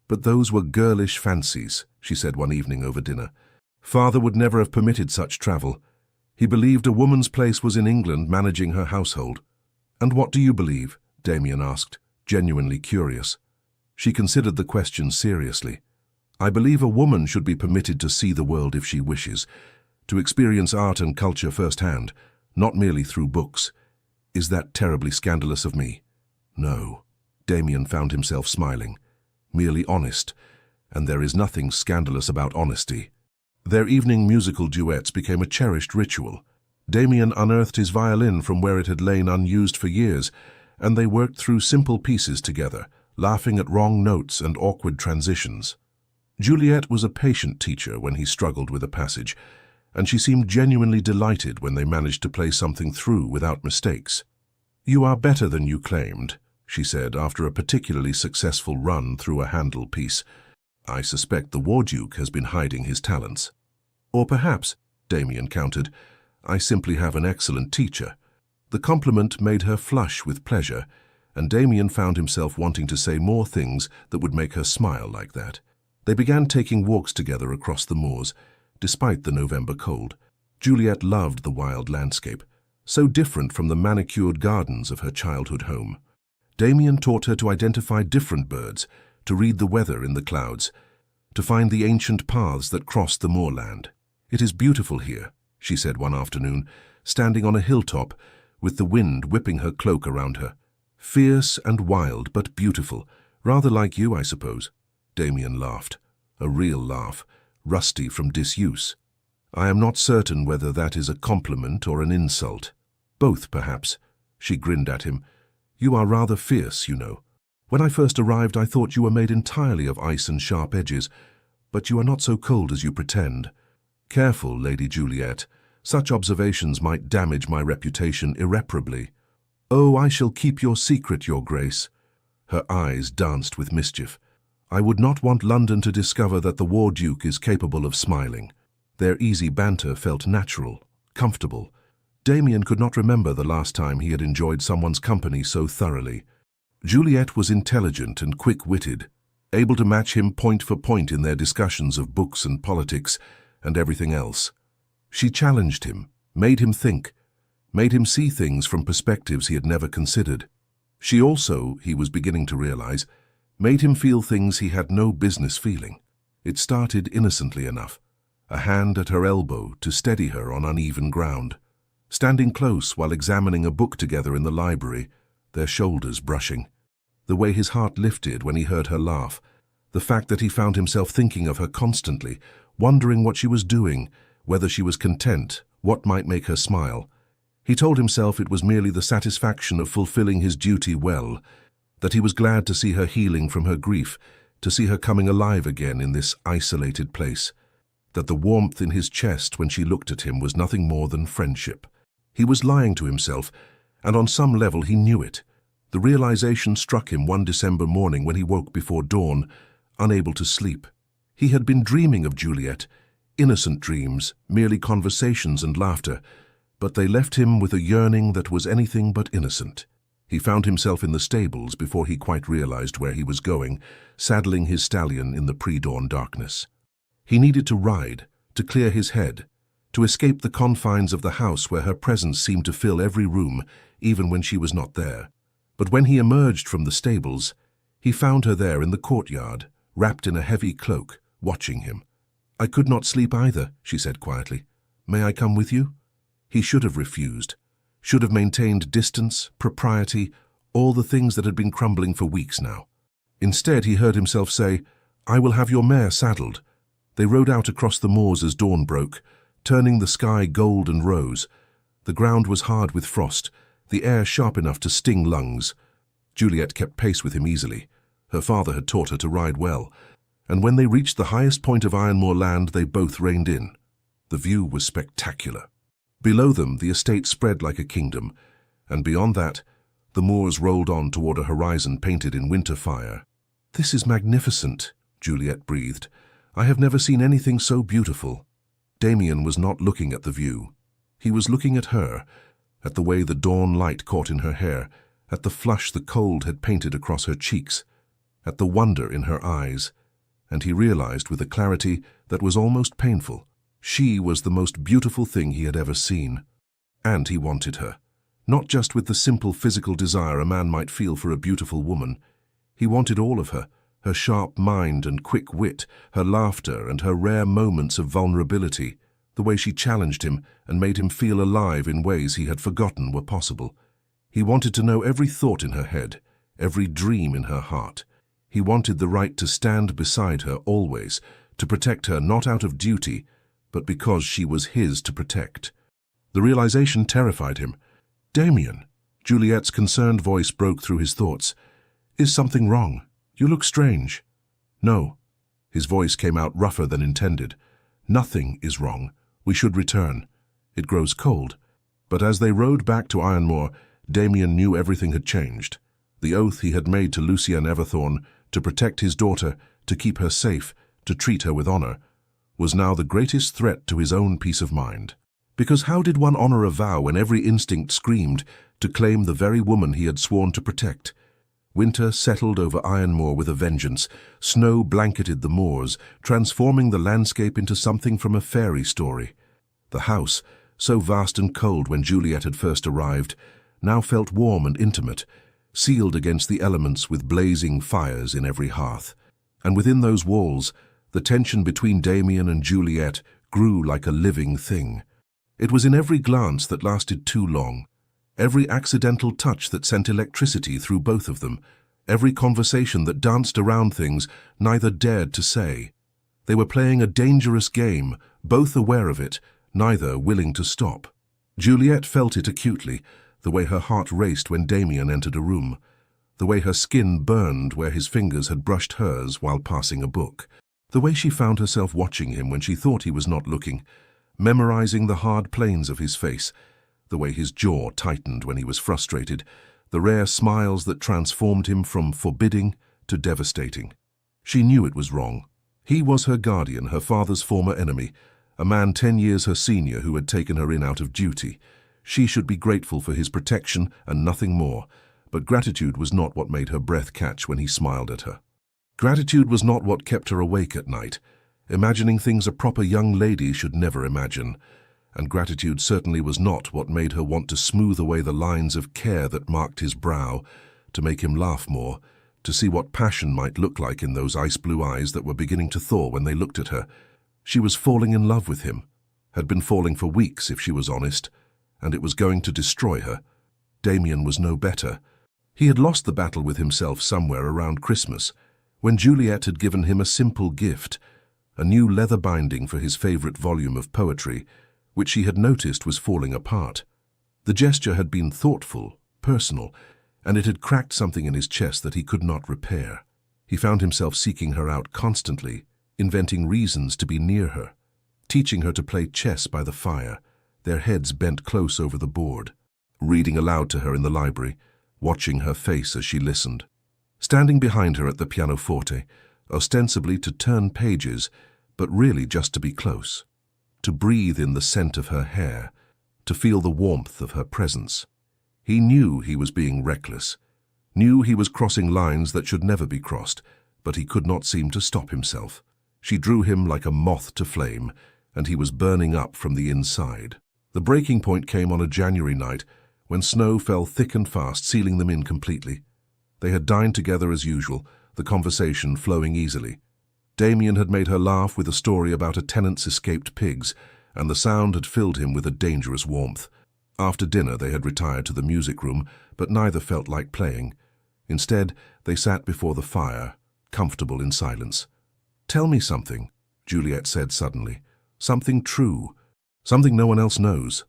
But those were girlish fancies, she said one evening over dinner. Father would never have permitted such travel. He believed a woman's place was in England managing her household. And what do you believe? Damien asked, genuinely curious. She considered the question seriously. I believe a woman should be permitted to see the world if she wishes, to experience art and culture firsthand, not merely through books. Is that terribly scandalous of me? No. Damien found himself smiling. Merely honest, and there is nothing scandalous about honesty. Their evening musical duets became a cherished ritual. Damien unearthed his violin from where it had lain unused for years, and they worked through simple pieces together, laughing at wrong notes and awkward transitions. Juliet was a patient teacher when he struggled with a passage, and she seemed genuinely delighted when they managed to play something through without mistakes. You are better than you claimed, she said after a particularly successful run through a Handel piece. I suspect the War Duke has been hiding his talents. Or perhaps, Damien countered, I simply have an excellent teacher. The compliment made her flush with pleasure, and Damien found himself wanting to say more things that would make her smile like that. They began taking walks together across the moors, despite the November cold. Juliet loved the wild landscape, so different from the manicured gardens of her childhood home. Damien taught her to identify different birds, to read the weather in the clouds, to find the ancient paths that crossed the moorland. It is beautiful here, she said one afternoon, standing on a hilltop, with the wind whipping her cloak around her. Fierce and wild, but beautiful, rather like you, I suppose. Damien laughed, a real laugh, rusty from disuse. I am not certain whether that is a compliment or an insult. Both, perhaps. She grinned at him. You are rather fierce, you know. When I first arrived, I thought you were made entirely of ice and sharp edges, but you are not so cold as you pretend. Careful, Lady Juliet. Such observations might damage my reputation irreparably. Oh, I shall keep your secret, Your Grace. Her eyes danced with mischief. I would not want London to discover that the War Duke is capable of smiling. Their easy banter felt natural, comfortable. Damien could not remember the last time he had enjoyed someone's company so thoroughly. Juliet was intelligent and quick-witted, able to match him point for point in their discussions of books and politics and everything else. She challenged him, made him think, made him see things from perspectives he had never considered. She also, he was beginning to realize, made him feel things he had no business feeling. It started innocently enough, a hand at her elbow to steady her on uneven ground. Standing close while examining a book together in the library, their shoulders brushing. The way his heart lifted when he heard her laugh, the fact that he found himself thinking of her constantly, wondering what she was doing, whether she was content, what might make her smile. He told himself it was merely the satisfaction of fulfilling his duty well, that he was glad to see her healing from her grief, to see her coming alive again in this isolated place, that the warmth in his chest when she looked at him was nothing more than friendship. He was lying to himself, and on some level he knew it. The realization struck him one December morning when he woke before dawn, unable to sleep. He had been dreaming of Juliet, innocent dreams, merely conversations and laughter, but they left him with a yearning that was anything but innocent. He found himself in the stables before he quite realized where he was going, saddling his stallion in the pre-dawn darkness. He needed to ride, to clear his head, to escape the confines of the house where her presence seemed to fill every room, even when she was not there. But when he emerged from the stables, he found her there in the courtyard, wrapped in a heavy cloak, watching him. I could not sleep either, she said quietly. May I come with you? He should have refused, should have maintained distance, propriety, all the things that had been crumbling for weeks now. Instead, he heard himself say, I will have your mare saddled. They rode out across the moors as dawn broke, turning the sky gold and rose. The ground was hard with frost, the air sharp enough to sting lungs. Juliet kept pace with him easily. Her father had taught her to ride well, and when they reached the highest point of Ironmoor land, they both reined in. The view was spectacular. Below them, the estate spread like a kingdom, and beyond that, the moors rolled on toward a horizon painted in winter fire. "This is magnificent," Juliet breathed. "I have never seen anything so beautiful." Damien was not looking at the view. He was looking at her, at the way the dawn light caught in her hair, at the flush the cold had painted across her cheeks, at the wonder in her eyes, and he realized with a clarity that was almost painful, she was the most beautiful thing he had ever seen. And he wanted her, not just with the simple physical desire a man might feel for a beautiful woman. He wanted all of her, her sharp mind and quick wit, her laughter and her rare moments of vulnerability, the way she challenged him and made him feel alive in ways he had forgotten were possible. He wanted to know every thought in her head, every dream in her heart. He wanted the right to stand beside her always, to protect her not out of duty, but because she was his to protect. The realization terrified him. "Damien," Juliet's concerned voice broke through his thoughts. "Is something wrong? You look strange." "No." His voice came out rougher than intended. "Nothing is wrong. We should return. It grows cold." But as they rode back to Ironmoor, Damien knew everything had changed. The oath he had made to Lucienne Everthorne, to protect his daughter, to keep her safe, to treat her with honor, was now the greatest threat to his own peace of mind. Because how did one honor a vow when every instinct screamed to claim the very woman he had sworn to protect? Winter settled over Ironmoor with a vengeance. Snow blanketed the moors, transforming the landscape into something from a fairy story. The house, so vast and cold when Juliet had first arrived, now felt warm and intimate, sealed against the elements with blazing fires in every hearth. And within those walls, the tension between Damien and Juliet grew like a living thing. It was in every glance that lasted too long, every accidental touch that sent electricity through both of them, every conversation that danced around things neither dared to say. They were playing a dangerous game, both aware of it, neither willing to stop. Juliet felt it acutely, the way her heart raced when Damien entered a room, the way her skin burned where his fingers had brushed hers while passing a book, the way she found herself watching him when she thought he was not looking, memorizing the hard planes of his face, the way his jaw tightened when he was frustrated, the rare smiles that transformed him from forbidding to devastating. She knew it was wrong. He was her guardian, her father's former enemy, a man 10 years her senior who had taken her in out of duty. She should be grateful for his protection and nothing more, but gratitude was not what made her breath catch when he smiled at her. Gratitude was not what kept her awake at night, imagining things a proper young lady should never imagine. And gratitude certainly was not what made her want to smooth away the lines of care that marked his brow, to make him laugh more, to see what passion might look like in those ice-blue eyes that were beginning to thaw when they looked at her. She was falling in love with him, had been falling for weeks if she was honest, and it was going to destroy her. Damien was no better. He had lost the battle with himself somewhere around Christmas, when Juliet had given him a simple gift, a new leather binding for his favorite volume of poetry, which she had noticed was falling apart. The gesture had been thoughtful, personal, and it had cracked something in his chest that he could not repair. He found himself seeking her out constantly, inventing reasons to be near her, teaching her to play chess by the fire, their heads bent close over the board, reading aloud to her in the library, watching her face as she listened, standing behind her at the pianoforte, ostensibly to turn pages, but really just to be close, to breathe in the scent of her hair, to feel the warmth of her presence. He knew he was being reckless, knew he was crossing lines that should never be crossed, but he could not seem to stop himself. She drew him like a moth to flame, and he was burning up from the inside. The breaking point came on a January night, when snow fell thick and fast, sealing them in completely. They had dined together as usual, the conversation flowing easily. Damien had made her laugh with a story about a tenant's escaped pigs, and the sound had filled him with a dangerous warmth. After dinner they had retired to the music room, but neither felt like playing. Instead, they sat before the fire, comfortable in silence. "Tell me something," Juliet said suddenly. "Something true. Something no one else knows."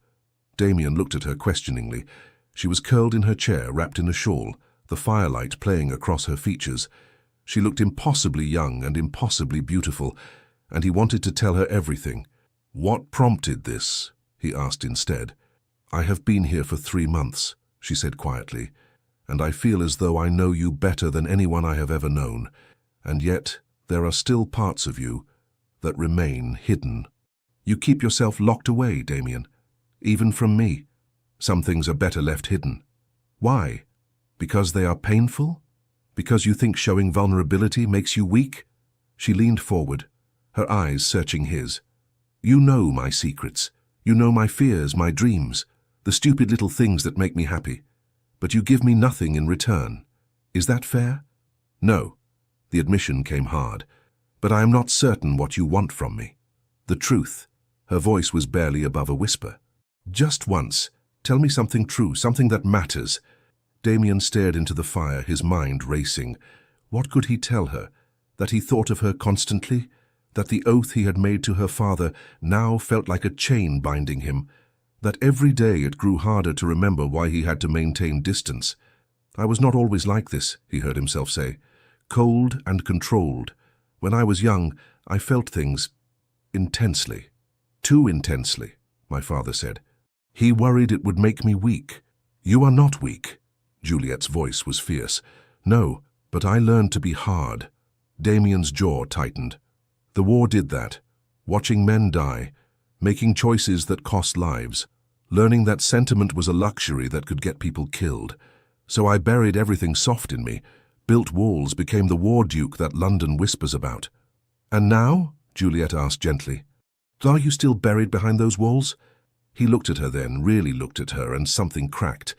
Damien looked at her questioningly. She was curled in her chair, wrapped in a shawl, the firelight playing across her features. She looked impossibly young and impossibly beautiful, and he wanted to tell her everything. "What prompted this?" he asked instead. "I have been here for 3 months," she said quietly, "and I feel as though I know you better than anyone I have ever known, and yet there are still parts of you that remain hidden. You keep yourself locked away, Damien, even from me. Some things are better left hidden. Why? Because they are painful? Because you think showing vulnerability makes you weak?" She leaned forward, her eyes searching his. "You know my secrets. You know my fears, my dreams, the stupid little things that make me happy. But you give me nothing in return. Is that fair?" "No." The admission came hard. "But I am not certain what you want from me. The truth." Her voice was barely above a whisper. "Just once, tell me something true, something that matters." Damien stared into the fire, his mind racing. What could he tell her? That he thought of her constantly? That the oath he had made to her father now felt like a chain binding him? That every day it grew harder to remember why he had to maintain distance? "I was not always like this," he heard himself say. "Cold and controlled. When I was young, I felt things intensely. Too intensely," my father said. "He worried it would make me weak." "You are not weak." Juliet's voice was fierce. "No, but I learned to be hard." Damien's jaw tightened. "The war did that. Watching men die, making choices that cost lives, learning that sentiment was a luxury that could get people killed. So I buried everything soft in me, built walls, became the war duke that London whispers about." "And now?" Juliet asked gently. "Are you still buried behind those walls?" He looked at her then, really looked at her, and something cracked.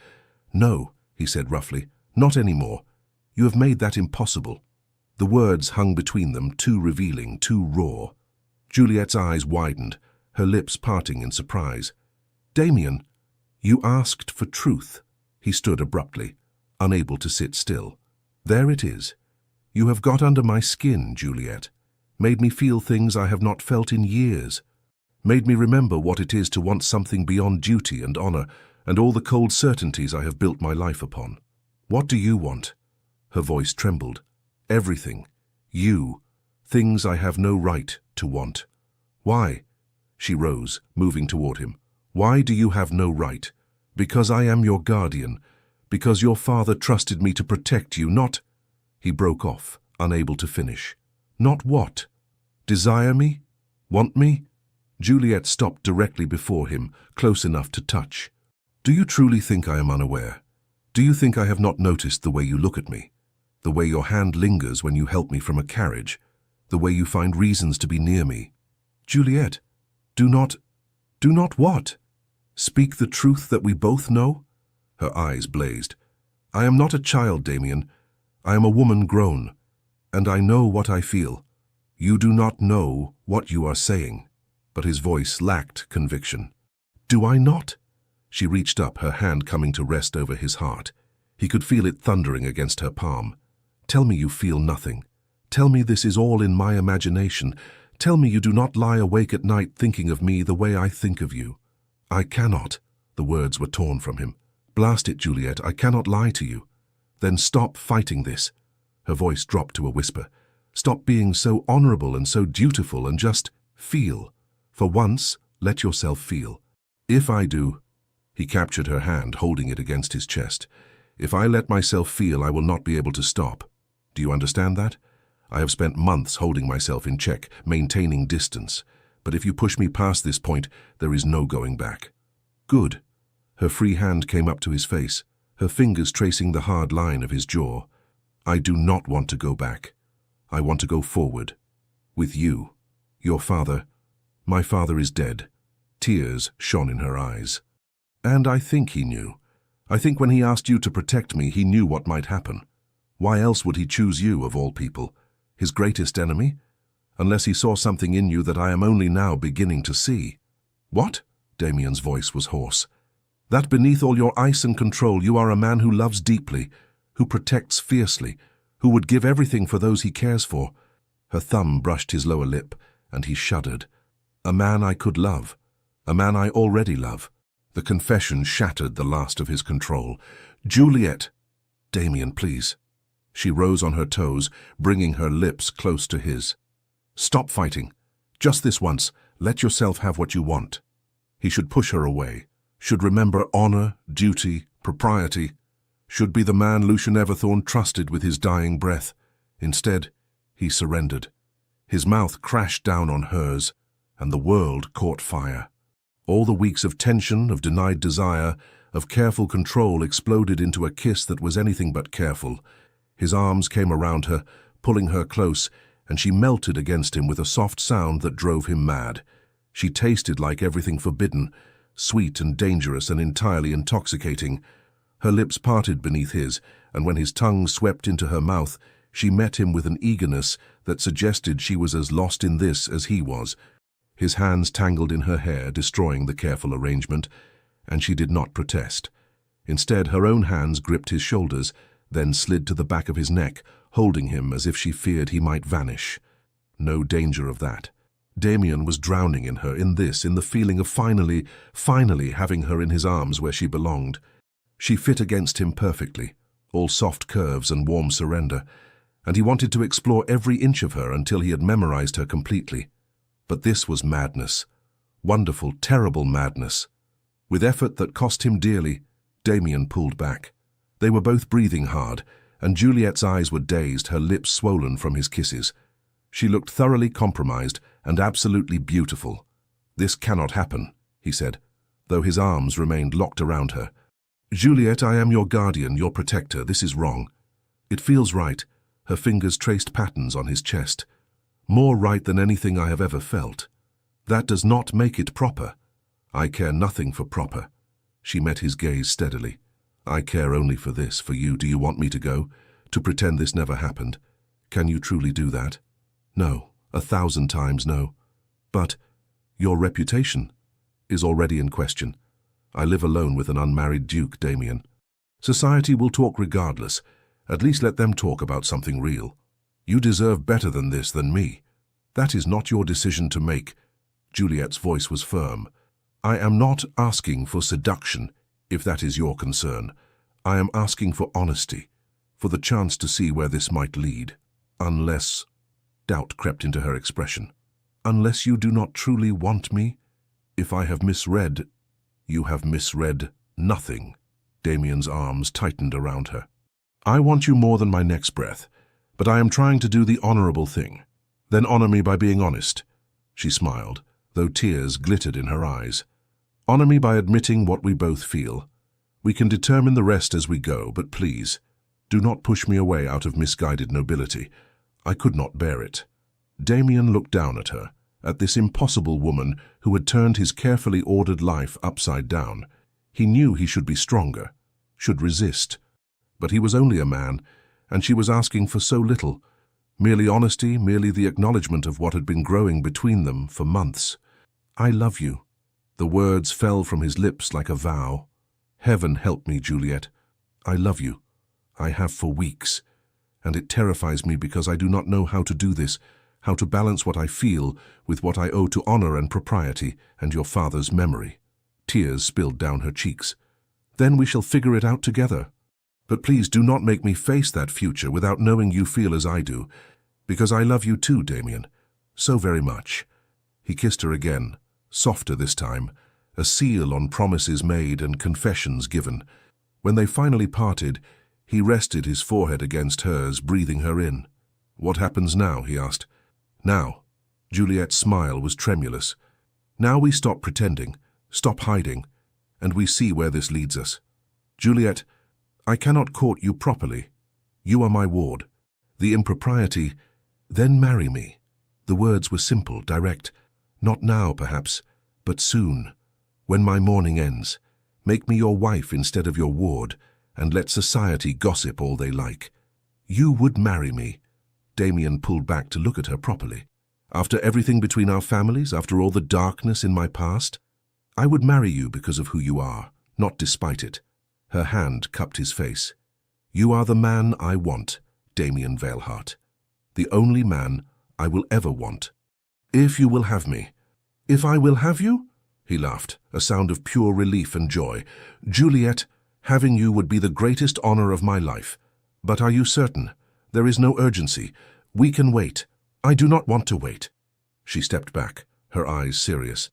"No," he said roughly, "not anymore. You have made that impossible." The words hung between them, too revealing, too raw. Juliet's eyes widened, her lips parting in surprise. "Damien, you asked for truth." He stood abruptly, unable to sit still. "There it is. You have got under my skin, Juliet. Made me feel things I have not felt in years. Made me remember what it is to want something beyond duty and honor, and all the cold certainties I have built my life upon. What do you want?" Her voice trembled. "Everything. You. Things I have no right to want." "Why?" She rose, moving toward him. "Why do you have no right?" "Because I am your guardian. Because your father trusted me to protect you, not—" He broke off, unable to finish. "Not what? Desire me? Want me?" Juliet stopped directly before him, close enough to touch. "Do you truly think I am unaware? Do you think I have not noticed the way you look at me? The way your hand lingers when you help me from a carriage? The way you find reasons to be near me?" "Juliet, do not what? Speak the truth that we both know?" Her eyes blazed. "I am not a child, Damien. I am a woman grown, and I know what I feel. You do not know what you are saying." But his voice lacked conviction. "Do I not?" She reached up, her hand coming to rest over his heart. He could feel it thundering against her palm. "Tell me you feel nothing. Tell me this is all in my imagination. Tell me you do not lie awake at night thinking of me the way I think of you." "I cannot." The words were torn from him. "Blast it, Juliet, I cannot lie to you." "Then stop fighting this." Her voice dropped to a whisper. "Stop being so honorable and so dutiful and just feel. For once, let yourself feel." "If I do—" He captured her hand, holding it against his chest. "If I let myself feel, I will not be able to stop. Do you understand that? I have spent months holding myself in check, maintaining distance. But if you push me past this point, there is no going back." "Good." Her free hand came up to his face, her fingers tracing the hard line of his jaw. "I do not want to go back. I want to go forward. With you. Your father. My father is dead." Tears shone in her eyes. "And I think he knew. I think when he asked you to protect me, he knew what might happen. Why else would he choose you, of all people? His greatest enemy? Unless he saw something in you that I am only now beginning to see." "What?" Damien's voice was hoarse. "That beneath all your ice and control, you are a man who loves deeply, who protects fiercely, who would give everything for those he cares for." Her thumb brushed his lower lip, and he shuddered. "A man I could love. A man I already love. The confession shattered the last of his control. "Juliet!" "Damien, please." She rose on her toes, bringing her lips close to his. "Stop fighting. Just this once, let yourself have what you want." He should push her away, should remember honor, duty, propriety, should be the man Lucian Everthorne trusted with his dying breath. Instead, he surrendered. His mouth crashed down on hers, and the world caught fire. All the weeks of tension, of denied desire, of careful control exploded into a kiss that was anything but careful. His arms came around her, pulling her close, and she melted against him with a soft sound that drove him mad. She tasted like everything forbidden, sweet and dangerous and entirely intoxicating. Her lips parted beneath his, and when his tongue swept into her mouth, she met him with an eagerness that suggested she was as lost in this as he was. His hands tangled in her hair, destroying the careful arrangement, and she did not protest. Instead, her own hands gripped his shoulders, then slid to the back of his neck, holding him as if she feared he might vanish. No danger of that. Damien was drowning in her, in the feeling of finally having her in his arms where she belonged. She fit against him perfectly, all soft curves and warm surrender, and he wanted to explore every inch of her until he had memorized her completely. But this was madness. Wonderful, terrible madness. With effort that cost him dearly, Damien pulled back. They were both breathing hard, and Juliet's eyes were dazed, her lips swollen from his kisses. She looked thoroughly compromised and absolutely beautiful. "This cannot happen," he said, though his arms remained locked around her. "Juliet, I am your guardian, your protector. This is wrong." "It feels right." Her fingers traced patterns on his chest. "More right than anything I have ever felt. That does not make it proper." "I care nothing for proper." She met his gaze steadily. "I care only for this, for you. Do you want me to go? To pretend this never happened? Can you truly do that?" "No, 1,000 times no." "But your reputation is already in question. I live alone with an unmarried duke, Damien. Society will talk regardless. At least let them talk about something real. You deserve better than this, than me. That is not your decision to make." Juliet's voice was firm. "I am not asking for seduction, if that is your concern. I am asking for honesty, for the chance to see where this might lead. Unless—" doubt crept into her expression. "Unless you do not truly want me? If I have misread—" "You have misread nothing." Damien's arms tightened around her. "I want you more than my next breath, but I am trying to do the honorable thing. Then honor me by being honest." She smiled, though tears glittered in her eyes. "Honor me by admitting what we both feel. We can determine the rest as we go, but please, do not push me away out of misguided nobility. I could not bear it." Damien looked down at her, at this impossible woman who had turned his carefully ordered life upside down. He knew he should be stronger, should resist. But he was only a man, and she was asking for so little. Merely honesty, merely the acknowledgement of what had been growing between them for months. "I love you." The words fell from his lips like a vow. "Heaven help me, Juliet. I love you. I have for weeks. And it terrifies me because I do not know how to do this, how to balance what I feel with what I owe to honor and propriety and your father's memory." Tears spilled down her cheeks. "Then we shall figure it out together. But please do not make me face that future without knowing you feel as I do, because I love you too, Damien. So very much." He kissed her again, softer this time, a seal on promises made and confessions given. When they finally parted, he rested his forehead against hers, breathing her in. "What happens now?" he asked. "Now." Juliet's smile was tremulous. "Now we stop pretending, stop hiding, and we see where this leads us. Juliet, I cannot court you properly. You are my ward. The impropriety, then marry me." The words were simple, direct. "Not now, perhaps, but soon. When my mourning ends, make me your wife instead of your ward, and let society gossip all they like." "You would marry me?" Damien pulled back to look at her properly. "After everything between our families, after all the darkness in my past? I would marry you because of who you are, not despite it." Her hand cupped his face. "You are the man I want, Damien Veilhart. The only man I will ever want. If you will have me." "If I will have you?" he laughed, a sound of pure relief and joy. "Juliet, having you would be the greatest honor of my life. But are you certain? There is no urgency. We can wait. I do not want to wait." She stepped back, her eyes serious.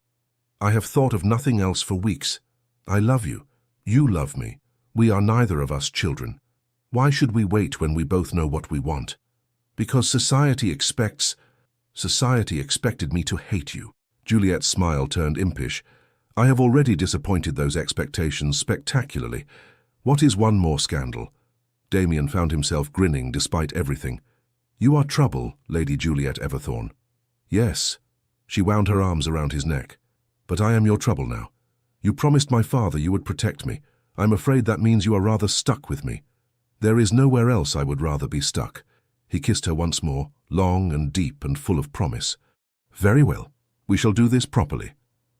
"I have thought of nothing else for weeks. I love you. You love me. We are neither of us children. Why should we wait when we both know what we want? Because society expected me to hate you." Juliet's smile turned impish. "I have already disappointed those expectations spectacularly. What is one more scandal?" Damien found himself grinning despite everything. "You are trouble, Lady Juliet Everthorne." "Yes." She wound her arms around his neck. "But I am your trouble now. You promised my father you would protect me. I'm afraid that means you are rather stuck with me." "There is nowhere else I would rather be stuck." He kissed her once more, long and deep and full of promise. "Very well. We shall do this properly.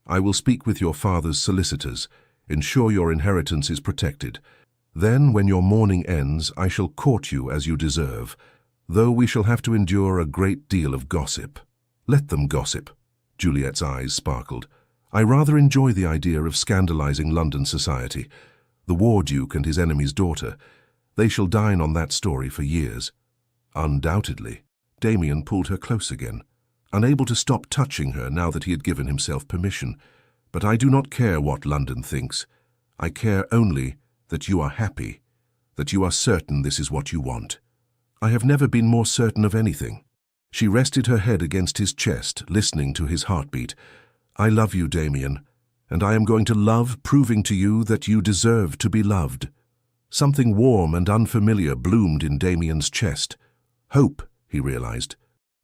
I will speak with your father's solicitors, ensure your inheritance is protected. Then, when your mourning ends, I shall court you as you deserve, though we shall have to endure a great deal of gossip." "Let them gossip." Juliet's eyes sparkled. "I rather enjoy the idea of scandalizing London society. The War Duke and his enemy's daughter. They shall dine on that story for years." "Undoubtedly." Damien pulled her close again, unable to stop touching her now that he had given himself permission. "But I do not care what London thinks. I care only that you are happy, that you are certain this is what you want." "I have never been more certain of anything." She rested her head against his chest, listening to his heartbeat. "I love you, Damien, and I am going to love proving to you that you deserve to be loved." Something warm and unfamiliar bloomed in Damien's chest. Hope, he realized.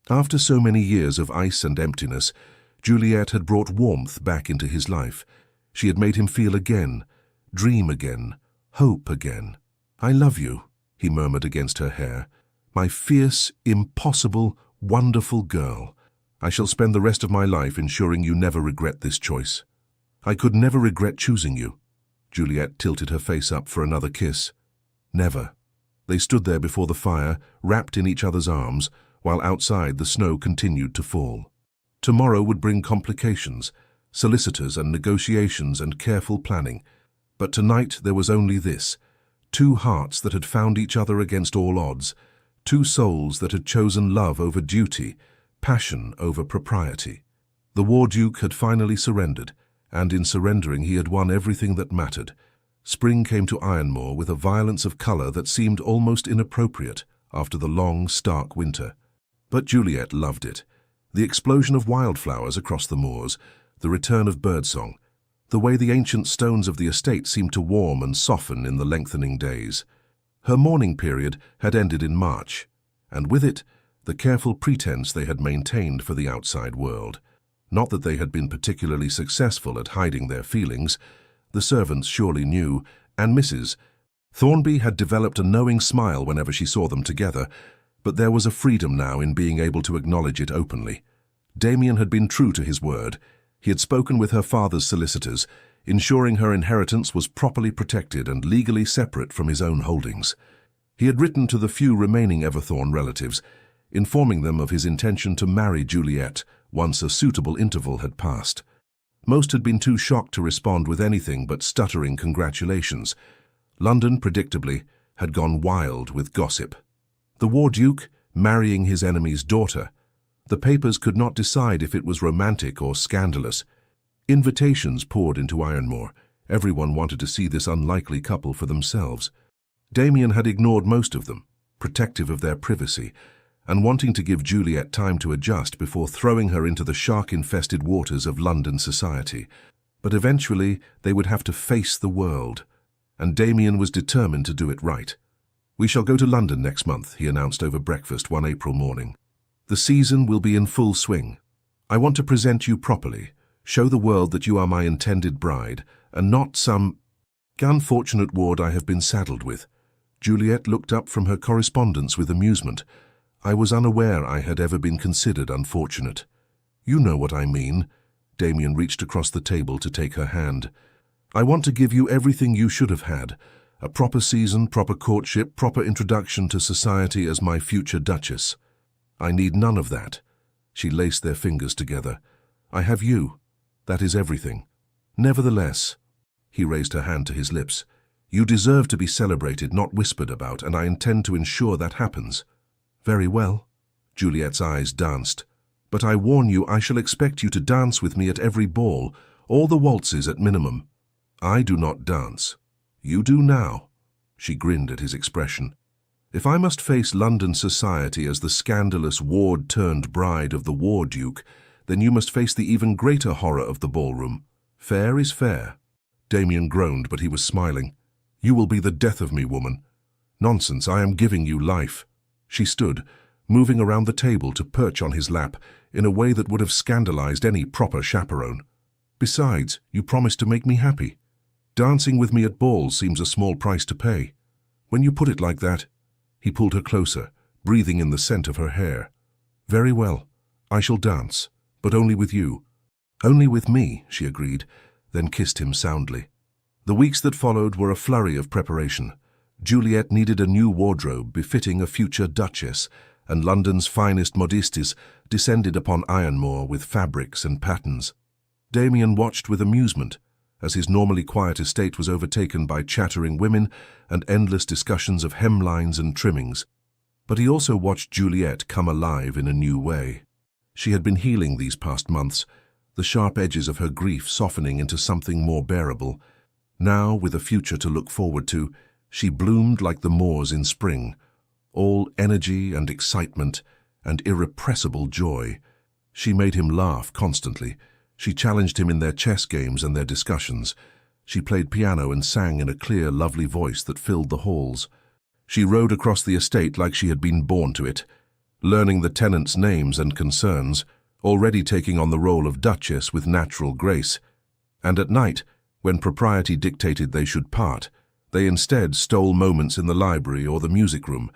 After so many years of ice and emptiness, Juliet had brought warmth back into his life. She had made him feel again, dream again, hope again. "I love you," he murmured against her hair. "My fierce, impossible, wonderful girl. I shall spend the rest of my life ensuring you never regret this choice." "I could never regret choosing you." Juliet tilted her face up for another kiss. "Never." They stood there before the fire, wrapped in each other's arms, while outside the snow continued to fall. Tomorrow would bring complications, solicitors and negotiations and careful planning. But tonight there was only this: two hearts that had found each other against all odds, two souls that had chosen love over duty, passion over propriety. The War Duke had finally surrendered, and in surrendering he had won everything that mattered. Spring came to Ironmore with a violence of color that seemed almost inappropriate after the long, stark winter. But Juliet loved it. The explosion of wildflowers across the moors, the return of birdsong, the way the ancient stones of the estate seemed to warm and soften in the lengthening days. Her mourning period had ended in March, and with it, the careful pretense they had maintained for the outside world. Not that they had been particularly successful at hiding their feelings. The servants surely knew, and Mrs. Thornby had developed a knowing smile whenever she saw them together, but there was a freedom now in being able to acknowledge it openly. Damien had been true to his word. He had spoken with her father's solicitors, ensuring her inheritance was properly protected and legally separate from his own holdings. He had written to the few remaining Everthorne relatives, informing them of his intention to marry Juliet once a suitable interval had passed. Most had been too shocked to respond with anything but stuttering congratulations. London, predictably, had gone wild with gossip. The War Duke marrying his enemy's daughter. The papers could not decide if it was romantic or scandalous. Invitations poured into Ironmore. Everyone wanted to see this unlikely couple for themselves. Damien had ignored most of them, protective of their privacy, and wanting to give Juliet time to adjust before throwing her into the shark-infested waters of London society. But eventually they would have to face the world, and Damien was determined to do it right. "We shall go to London next month," he announced over breakfast one April morning. "The season will be in full swing. I want to present you properly, show the world that you are my intended bride, and not some unfortunate ward I have been saddled with." Juliet looked up from her correspondence with amusement. "I was unaware I had ever been considered unfortunate." "You know what I mean." Damien reached across the table to take her hand. "I want to give you everything you should have had. A proper season, proper courtship, proper introduction to society as my future Duchess. I need none of that." She laced their fingers together. "I have you. That is everything. Nevertheless, he raised her hand to his lips, you deserve to be celebrated, not whispered about, and I intend to ensure that happens. Very well. Juliet's eyes danced. But I warn you, I shall expect you to dance with me at every ball, all the waltzes at minimum. I do not dance. You do now. She grinned at his expression. If I must face London society as the scandalous ward-turned-bride of the War Duke, then you must face the even greater horror of the ballroom. Fair is fair. Damien groaned, but he was smiling. You will be the death of me, woman. Nonsense, I am giving you life. She stood, moving around the table to perch on his lap in a way that would have scandalized any proper chaperone. Besides, you promised to make me happy. Dancing with me at balls seems a small price to pay. When you put it like that, he pulled her closer, breathing in the scent of her hair. Very well, I shall dance, but only with you. Only with me, she agreed, then kissed him soundly. The weeks that followed were a flurry of preparation. Juliet needed a new wardrobe befitting a future duchess, and London's finest modistes descended upon Ironmore with fabrics and patterns. Damien watched with amusement, as his normally quiet estate was overtaken by chattering women and endless discussions of hemlines and trimmings. But he also watched Juliet come alive in a new way. She had been healing these past months, the sharp edges of her grief softening into something more bearable. Now, with a future to look forward to, she bloomed like the moors in spring, all energy and excitement and irrepressible joy. She made him laugh constantly. She challenged him in their chess games and their discussions. She played piano and sang in a clear, lovely voice that filled the halls. She rode across the estate like she had been born to it, learning the tenants' names and concerns, already taking on the role of duchess with natural grace. And at night, when propriety dictated they should part, they instead stole moments in the library or the music room,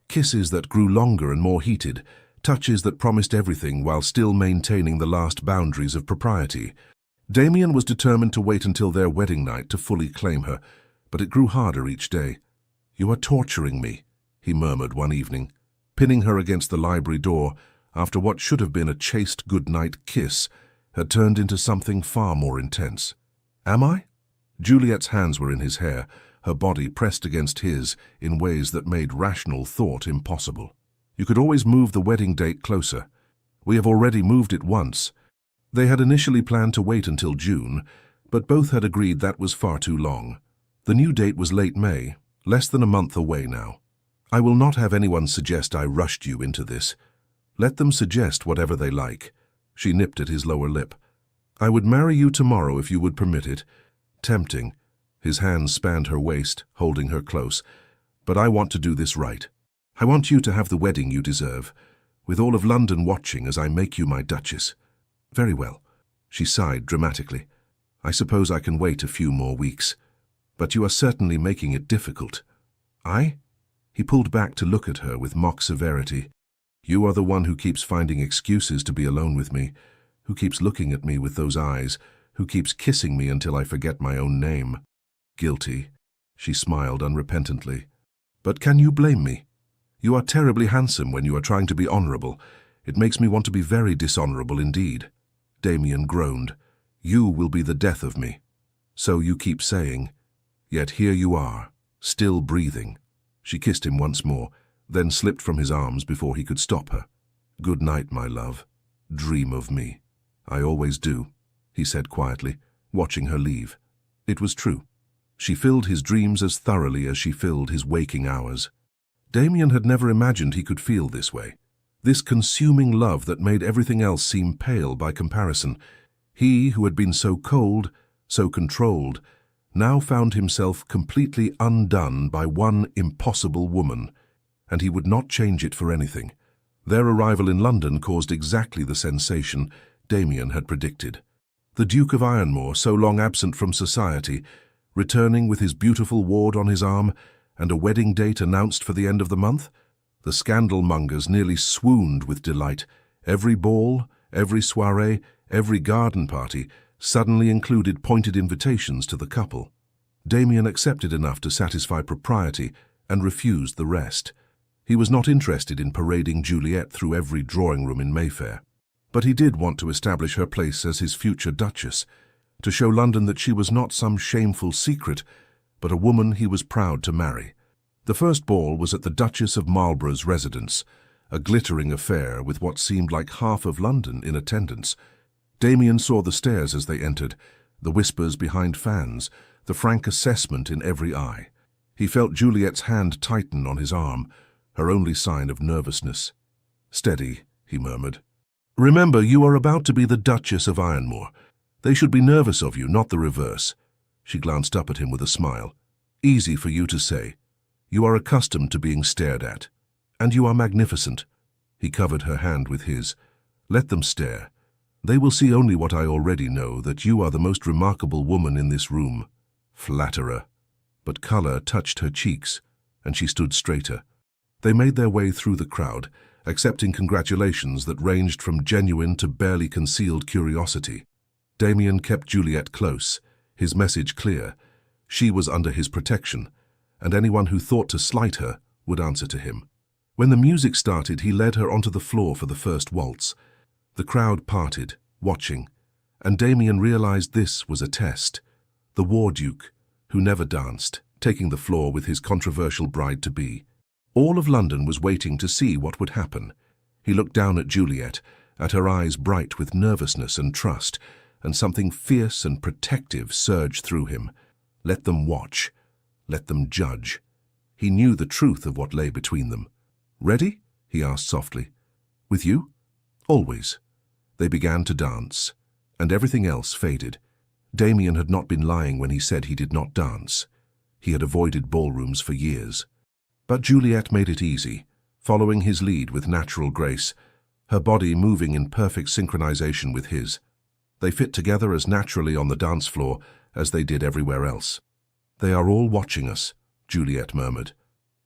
kisses that grew longer and more heated, touches that promised everything while still maintaining the last boundaries of propriety. Damien was determined to wait until their wedding night to fully claim her, but it grew harder each day. You are torturing me, he murmured one evening, pinning her against the library door after what should have been a chaste good-night kiss had turned into something far more intense. Am I? Juliet's hands were in his hair, her body pressed against his in ways that made rational thought impossible. You could always move the wedding date closer. We have already moved it once. They had initially planned to wait until June, but both had agreed that was far too long. The new date was late May, less than a month away now. I will not have anyone suggest I rushed you into this. Let them suggest whatever they like. She nipped at his lower lip. I would marry you tomorrow if you would permit it. Tempting. His hands spanned her waist, holding her close. But I want to do this right. I want you to have the wedding you deserve, with all of London watching as I make you my duchess. Very well. She sighed dramatically. I suppose I can wait a few more weeks. But you are certainly making it difficult. I? He pulled back to look at her with mock severity. You are the one who keeps finding excuses to be alone with me, who keeps looking at me with those eyes, who keeps kissing me until I forget my own name. Guilty. She smiled unrepentantly. But can you blame me? You are terribly handsome when you are trying to be honorable. It makes me want to be very dishonorable indeed. Damien groaned. You will be the death of me. So you keep saying. Yet here you are, still breathing. She kissed him once more, then slipped from his arms before he could stop her. Good night, my love. Dream of me. I always do, he said quietly, watching her leave. It was true. She filled his dreams as thoroughly as she filled his waking hours. Damien had never imagined he could feel this way. This consuming love that made everything else seem pale by comparison. He, who had been so cold, so controlled, now found himself completely undone by one impossible woman, and he would not change it for anything. Their arrival in London caused exactly the sensation Damien had predicted. The Duke of Ironmore, so long absent from society, returning with his beautiful ward on his arm, and a wedding date announced for the end of the month. The scandal-mongers nearly swooned with delight. Every ball, every soirée, every garden party suddenly included pointed invitations to the couple. Damien accepted enough to satisfy propriety and refused the rest. He was not interested in parading Juliet through every drawing room in Mayfair. But he did want to establish her place as his future duchess. to show London that she was not some shameful secret, but a woman he was proud to marry. The first ball was at the Duchess of Marlborough's residence, a glittering affair with what seemed like half of London in attendance. Damien saw the stairs as they entered, the whispers behind fans, the frank assessment in every eye. He felt Juliet's hand tighten on his arm, her only sign of nervousness. "Steady," he murmured. "Remember, you are about to be the Duchess of Ironmore. They should be nervous of you, not the reverse." She glanced up at him with a smile. "Easy for you to say. You are accustomed to being stared at. And you are magnificent." He covered her hand with his. "Let them stare. They will see only what I already know, that you are the most remarkable woman in this room." Flatterer. But color touched her cheeks, and she stood straighter. They made their way through the crowd, accepting congratulations that ranged from genuine to barely concealed curiosity. Damien kept Juliet close, his message clear. She was under his protection, and anyone who thought to slight her would answer to him. When the music started, he led her onto the floor for the first waltz. The crowd parted, watching, and Damien realized this was a test. The War Duke, who never danced, taking the floor with his controversial bride-to-be. All of London was waiting to see what would happen. He looked down at Juliet, at her eyes bright with nervousness and trust, and something fierce and protective surged through him. Let them watch. Let them judge. He knew the truth of what lay between them. "Ready?" he asked softly. "With you?" "Always." They began to dance, and everything else faded. Damien had not been lying when he said he did not dance. He had avoided ballrooms for years. But Juliet made it easy, following his lead with natural grace, her body moving in perfect synchronization with his. They fit together as naturally on the dance floor as they did everywhere else. "They are all watching us," Juliet murmured.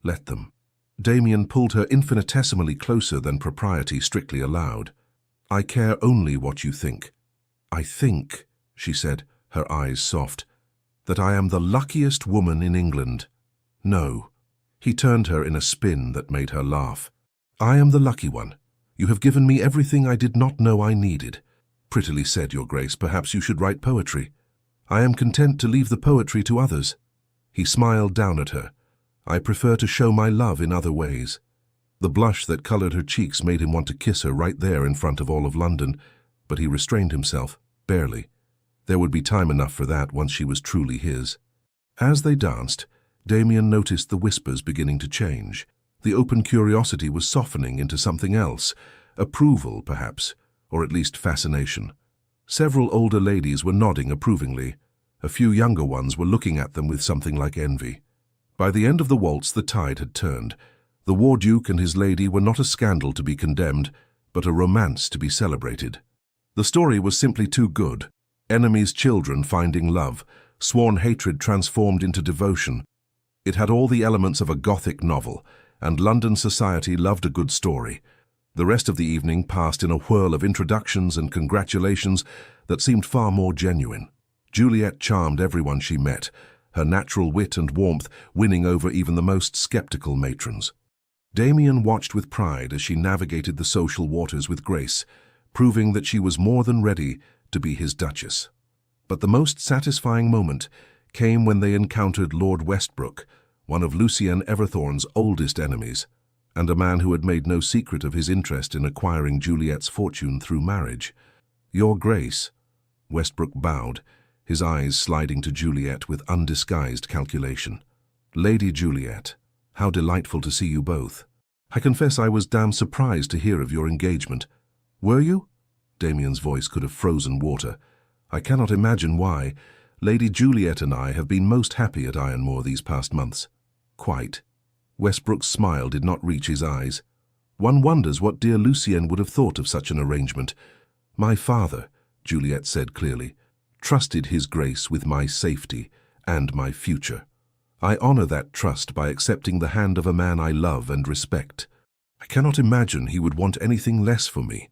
"Let them." Damien pulled her infinitesimally closer than propriety strictly allowed. "I care only what you think." "I think," she said, her eyes soft, "that I am the luckiest woman in England." "No." He turned her in a spin that made her laugh. "I am the lucky one. You have given me everything I did not know I needed." "Prettily said, Your Grace. Perhaps you should write poetry." "I am content to leave the poetry to others." He smiled down at her. "I prefer to show my love in other ways." The blush that colored her cheeks made him want to kiss her right there in front of all of London, but he restrained himself, barely. There would be time enough for that once she was truly his. As they danced, Damien noticed the whispers beginning to change. The open curiosity was softening into something else, approval, perhaps, or at least fascination. Several older ladies were nodding approvingly. A few younger ones were looking at them with something like envy. By the end of the waltz, the tide had turned. The War Duke and his lady were not a scandal to be condemned, but a romance to be celebrated. The story was simply too good. Enemies' children finding love, sworn hatred transformed into devotion. It had all the elements of a Gothic novel, and London society loved a good story. The rest of the evening passed in a whirl of introductions and congratulations that seemed far more genuine. Juliet charmed everyone she met, her natural wit and warmth winning over even the most skeptical matrons. Damien watched with pride as she navigated the social waters with grace, proving that she was more than ready to be his Duchess. But the most satisfying moment came when they encountered Lord Westbrook, one of Lucien Everthorne's oldest enemies, and a man who had made no secret of his interest in acquiring Juliet's fortune through marriage. "Your Grace," Westbrook bowed, his eyes sliding to Juliet with undisguised calculation. "Lady Juliet, how delightful to see you both. I confess I was damn surprised to hear of your engagement." "Were you?" Damien's voice could have frozen water. "I cannot imagine why. Lady Juliet and I have been most happy at Ironmore these past months." "Quite." Westbrook's smile did not reach his eyes. "One wonders what dear Lucien would have thought of such an arrangement." "My father," Juliet said clearly, "trusted his grace with my safety and my future. I honor that trust by accepting the hand of a man I love and respect. I cannot imagine he would want anything less for me."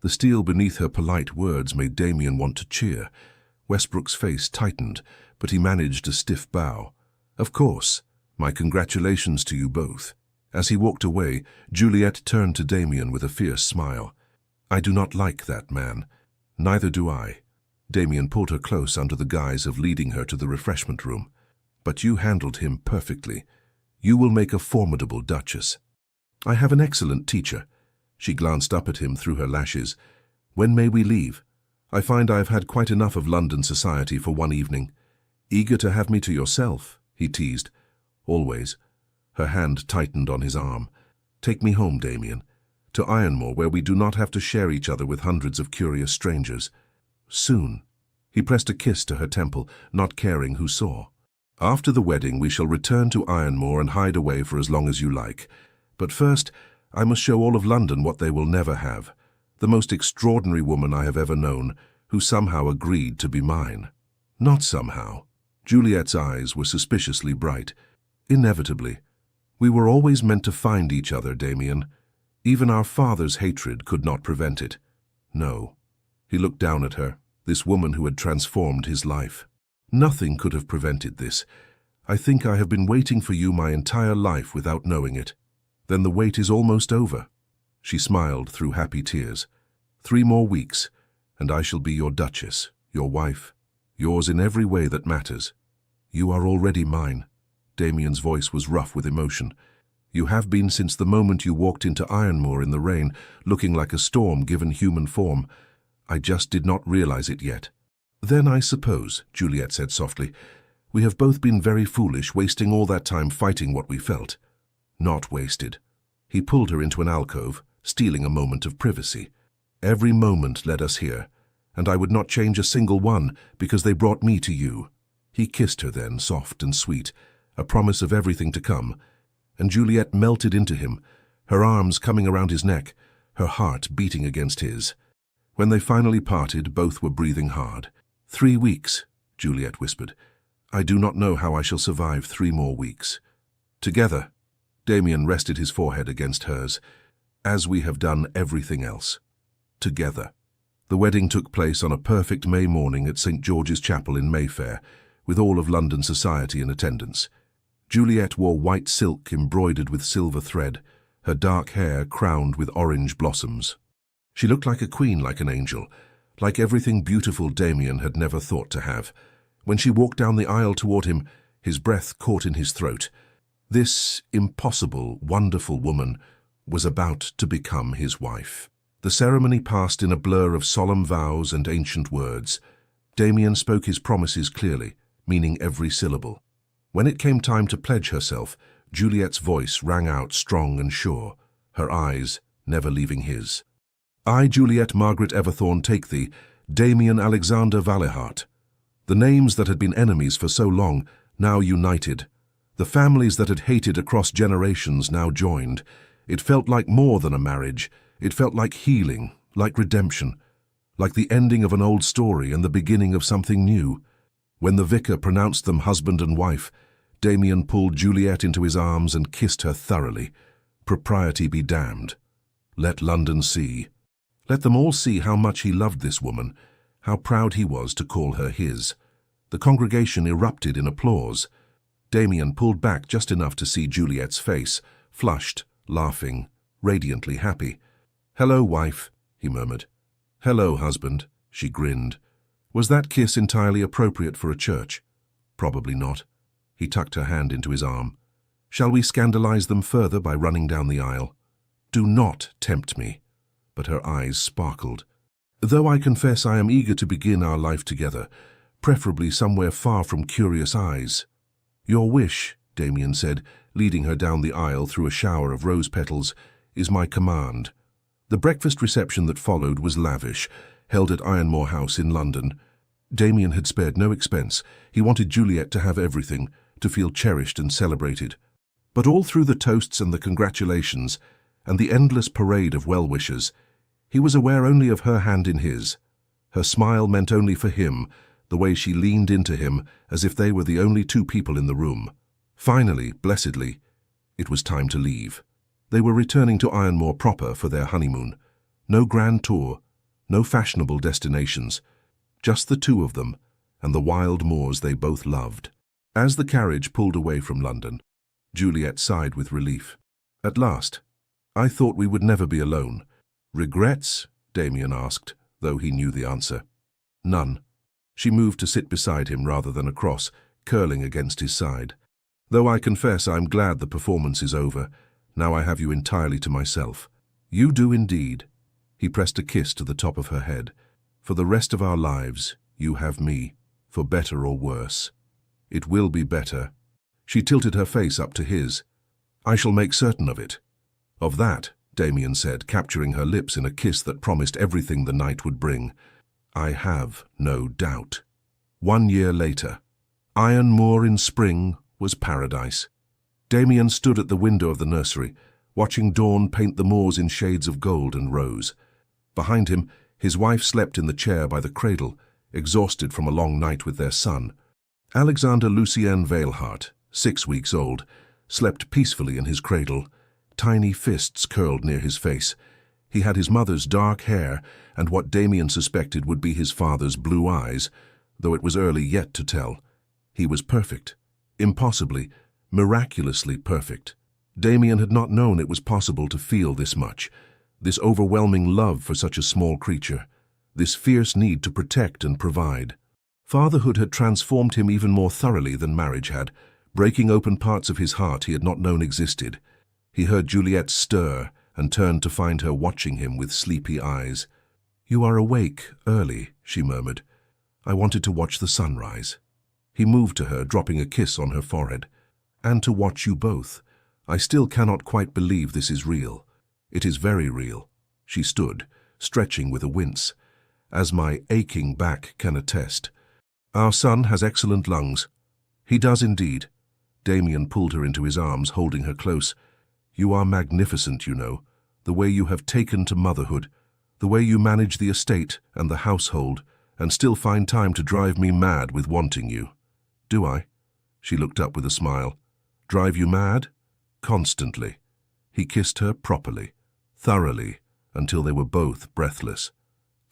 The steel beneath her polite words made Damien want to cheer. Westbrook's face tightened, but he managed a stiff bow. "Of course. My congratulations to you both." As he walked away, Juliet turned to Damien with a fierce smile. "I do not like that man." "Neither do I." Damien pulled her close under the guise of leading her to the refreshment room. "But you handled him perfectly. You will make a formidable duchess." "I have an excellent teacher." She glanced up at him through her lashes. "When may we leave? I find I have had quite enough of London society for one evening." "Eager to have me to yourself?" he teased. "Always." Her hand tightened on his arm. "Take me home, Damien. To Ironmore, where we do not have to share each other with hundreds of curious strangers. Soon." He pressed a kiss to her temple, not caring who saw. "After the wedding, we shall return to Ironmore and hide away for as long as you like. But first, I must show all of London what they will never have. The most extraordinary woman I have ever known, who somehow agreed to be mine." "Not somehow." Juliet's eyes were suspiciously bright. "Inevitably. We were always meant to find each other, Damien. Even our father's hatred could not prevent it." "No." He looked down at her, this woman who had transformed his life. "Nothing could have prevented this. I think I have been waiting for you my entire life without knowing it." "Then the wait is almost over." She smiled through happy tears. 3 more weeks, and I shall be your duchess, your wife, yours in every way that matters. You are already mine." Damien's voice was rough with emotion. "You have been since the moment you walked into Ironmore in the rain, looking like a storm given human form. I just did not realize it yet." "Then I suppose," Juliet said softly, "we have both been very foolish, wasting all that time fighting what we felt." "Not wasted." He pulled her into an alcove, stealing a moment of privacy. "Every moment led us here, and I would not change a single one, because they brought me to you." He kissed her then, soft and sweet, a promise of everything to come, and Juliet melted into him, her arms coming around his neck, her heart beating against his. When they finally parted, both were breathing hard. 3 weeks, Juliet whispered. "I do not know how I shall survive 3 more weeks." "Together," Damien rested his forehead against hers, "as we have done everything else. Together." The wedding took place on a perfect May morning at St. George's Chapel in Mayfair, with all of London society in attendance. Juliet wore white silk embroidered with silver thread, her dark hair crowned with orange blossoms. She looked like a queen, like an angel, like everything beautiful Damien had never thought to have. When she walked down the aisle toward him, his breath caught in his throat. This impossible, wonderful woman was about to become his wife. The ceremony passed in a blur of solemn vows and ancient words. Damien spoke his promises clearly, meaning every syllable. When it came time to pledge herself, Juliet's voice rang out strong and sure, her eyes never leaving his. "I, Juliet Margaret Everthorne, take thee, Damien Alexander Valehart." The names that had been enemies for so long, now united. The families that had hated across generations now joined. It felt like more than a marriage. It felt like healing, like redemption, like the ending of an old story and the beginning of something new. When the vicar pronounced them husband and wife, Damien pulled Juliet into his arms and kissed her thoroughly. Propriety be damned. Let London see. Let them all see how much he loved this woman, how proud he was to call her his. The congregation erupted in applause. Damien pulled back just enough to see Juliet's face, flushed, laughing, radiantly happy. "Hello, wife," he murmured. "Hello, husband," she grinned. Was that kiss entirely appropriate for a church? Probably not. He tucked her hand into his arm. "Shall we scandalize them further by running down the aisle?" "Do not tempt me." But her eyes sparkled. "Though I confess I am eager to begin our life together, preferably somewhere far from curious eyes." "Your wish," Damien said, leading her down the aisle through a shower of rose petals, "is my command." The breakfast reception that followed was lavish, held at Ironmore House in London. Damien had spared no expense. He wanted Juliet to have everything, to feel cherished and celebrated. But all through the toasts and the congratulations, and the endless parade of well-wishers, he was aware only of her hand in his. Her smile meant only for him, the way she leaned into him as if they were the only 2 people in the room. Finally, blessedly, it was time to leave. They were returning to Ironmore proper for their honeymoon. No grand tour, no fashionable destinations, just the 2 of them and the wild moors they both loved. As the carriage pulled away from London, Juliet sighed with relief. "At last. I thought we would never be alone." "Regrets?" Damien asked, though he knew the answer. "None." She moved to sit beside him rather than across, curling against his side. Though I confess I'm glad the performance is over. Now I have you entirely to myself. You do indeed. He pressed a kiss to the top of her head. For the rest of our lives, you have me, for better or worse. It will be better. She tilted her face up to his. I shall make certain of it. Of that, Damien said, capturing her lips in a kiss that promised everything the night would bring. I have no doubt. 1 year later. Iron Moor in spring was paradise. Damien stood at the window of the nursery, watching dawn paint the moors in shades of gold and rose. Behind him, his wife slept in the chair by the cradle, exhausted from a long night with their son. Alexander Lucien Veilhart, 6 weeks old, slept peacefully in his cradle, tiny fists curled near his face. He had his mother's dark hair and what Damien suspected would be his father's blue eyes, though it was early yet to tell. He was perfect, impossibly, miraculously perfect. Damien had not known it was possible to feel this much, this overwhelming love for such a small creature, this fierce need to protect and provide. Fatherhood had transformed him even more thoroughly than marriage had, breaking open parts of his heart he had not known existed. He heard Juliet stir and turned to find her watching him with sleepy eyes. You are awake early, she murmured. I wanted to watch the sunrise. He moved to her, dropping a kiss on her forehead. And to watch you both. I still cannot quite believe this is real. It is very real. She stood, stretching with a wince, as my aching back can attest. Our son has excellent lungs. He does indeed. Damien pulled her into his arms, holding her close. You are magnificent, you know, the way you have taken to motherhood, the way you manage the estate and the household, and still find time to drive me mad with wanting you. Do I? She looked up with a smile. Drive you mad? Constantly. He kissed her properly, thoroughly, until they were both breathless.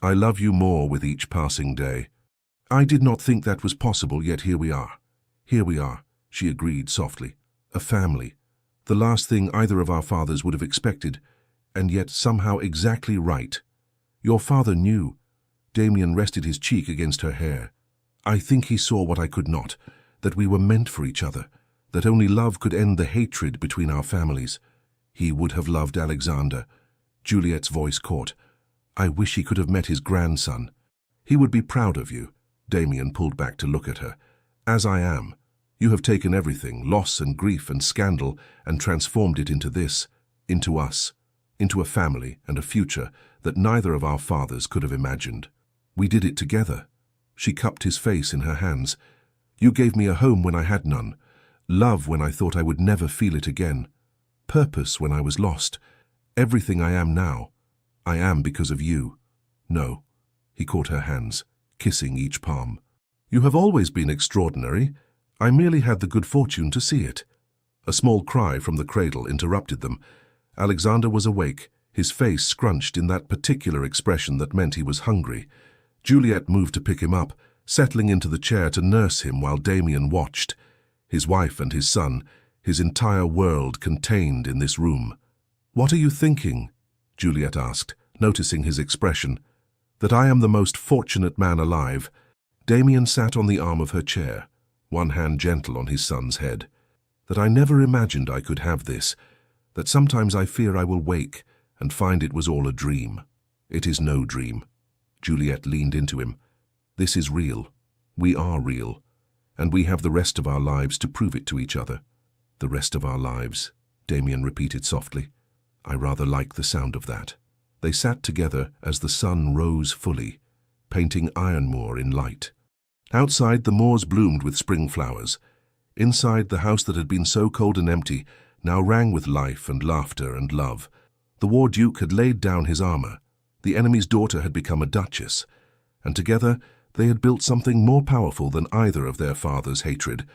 I love you more with each passing day. I did not think that was possible, yet here we are. Here we are, she agreed softly. A family. The last thing either of our fathers would have expected, and yet somehow exactly right. Your father knew. Damien rested his cheek against her hair. I think he saw what I could not, that we were meant for each other, that only love could end the hatred between our families. He would have loved Alexander. Juliet's voice caught. I wish he could have met his grandson. He would be proud of you. Damien pulled back to look at her. As I am. You have taken everything, loss and grief and scandal, and transformed it into this, into us, into a family and a future that neither of our fathers could have imagined. We did it together. She cupped his face in her hands. You gave me a home when I had none, love when I thought I would never feel it again, purpose when I was lost. Everything I am now, I am because of you. No. He caught her hands, kissing each palm. You have always been extraordinary. I merely had the good fortune to see it. A small cry from the cradle interrupted them. Alexander was awake, his face scrunched in that particular expression that meant he was hungry. Juliet moved to pick him up, settling into the chair to nurse him while Damien watched. His wife and his son, his entire world contained in this room. What are you thinking? Juliet asked, noticing his expression. That I am the most fortunate man alive. Damien sat on the arm of her chair, one hand gentle on his son's head. That I never imagined I could have this, that sometimes I fear I will wake and find it was all a dream. It is no dream. Juliet leaned into him. This is real. We are real. And we have the rest of our lives to prove it to each other. The rest of our lives, Damien repeated softly. I rather like the sound of that. They sat together as the sun rose fully, painting Ironmoor in light. Outside, the moors bloomed with spring flowers. Inside, the house that had been so cold and empty now rang with life and laughter and love. The war duke had laid down his armor. The enemy's daughter had become a duchess, and together they had built something more powerful than either of their father's hatred,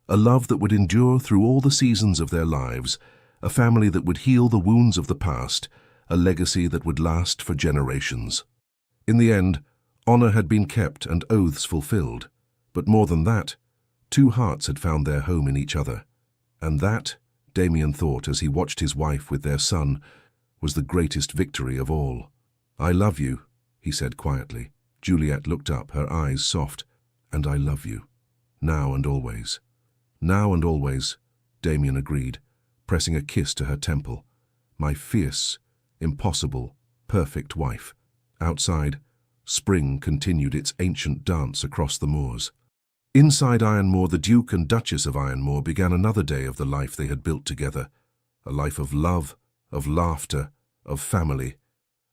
a love that would endure through all the seasons of their lives, a family that would heal the wounds of the past, a legacy that would last for generations. In the end, honor had been kept and oaths fulfilled, but more than that, two hearts had found their home in each other, and that, Damien thought as he watched his wife with their son, was the greatest victory of all. I love you, he said quietly. Juliet looked up, her eyes soft. And I love you. Now and always. Now and always, Damien agreed, pressing a kiss to her temple. My fierce, impossible, perfect wife. Outside, spring continued its ancient dance across the moors. Inside Ironmore, the Duke and Duchess of Ironmore began another day of the life they had built together. A life of love, of laughter, of family.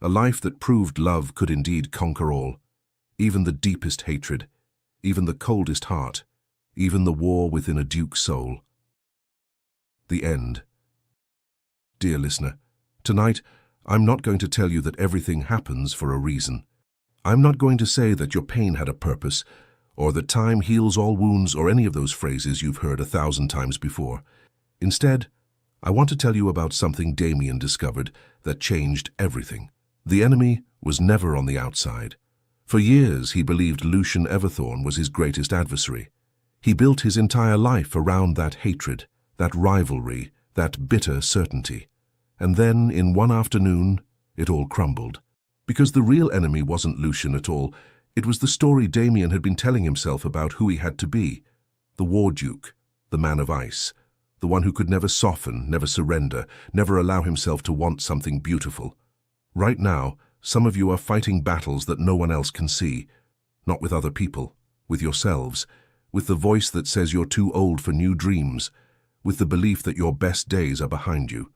A life that proved love could indeed conquer all. Even the deepest hatred, even the coldest heart, even the war within a duke's soul. The end. Dear listener, tonight I'm not going to tell you that everything happens for a reason. I'm not going to say that your pain had a purpose, or that time heals all wounds, or any of those phrases you've heard 1,000 times before. Instead, I want to tell you about something Damien discovered that changed everything. The enemy was never on the outside. For years he believed Lucian Everthorn was his greatest adversary. He built his entire life around that hatred, that rivalry, that bitter certainty. And then, in one afternoon, it all crumbled. Because the real enemy wasn't Lucian at all, it was the story Damien had been telling himself about who he had to be. The War Duke, the man of ice, the one who could never soften, never surrender, never allow himself to want something beautiful. Right now, some of you are fighting battles that no one else can see. Not with other people, with yourselves, with the voice that says you're too old for new dreams, with the belief that your best days are behind you,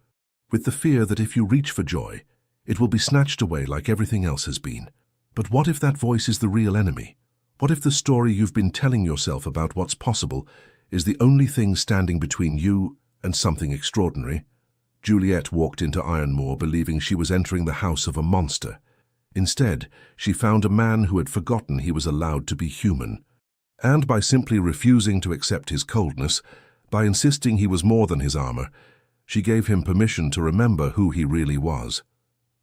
with the fear that if you reach for joy, it will be snatched away like everything else has been. But what if that voice is the real enemy? What if the story you've been telling yourself about what's possible is the only thing standing between you and something extraordinary? Juliet walked into Ironmore believing she was entering the house of a monster. Instead, she found a man who had forgotten he was allowed to be human. And by simply refusing to accept his coldness, by insisting he was more than his armor, she gave him permission to remember who he really was.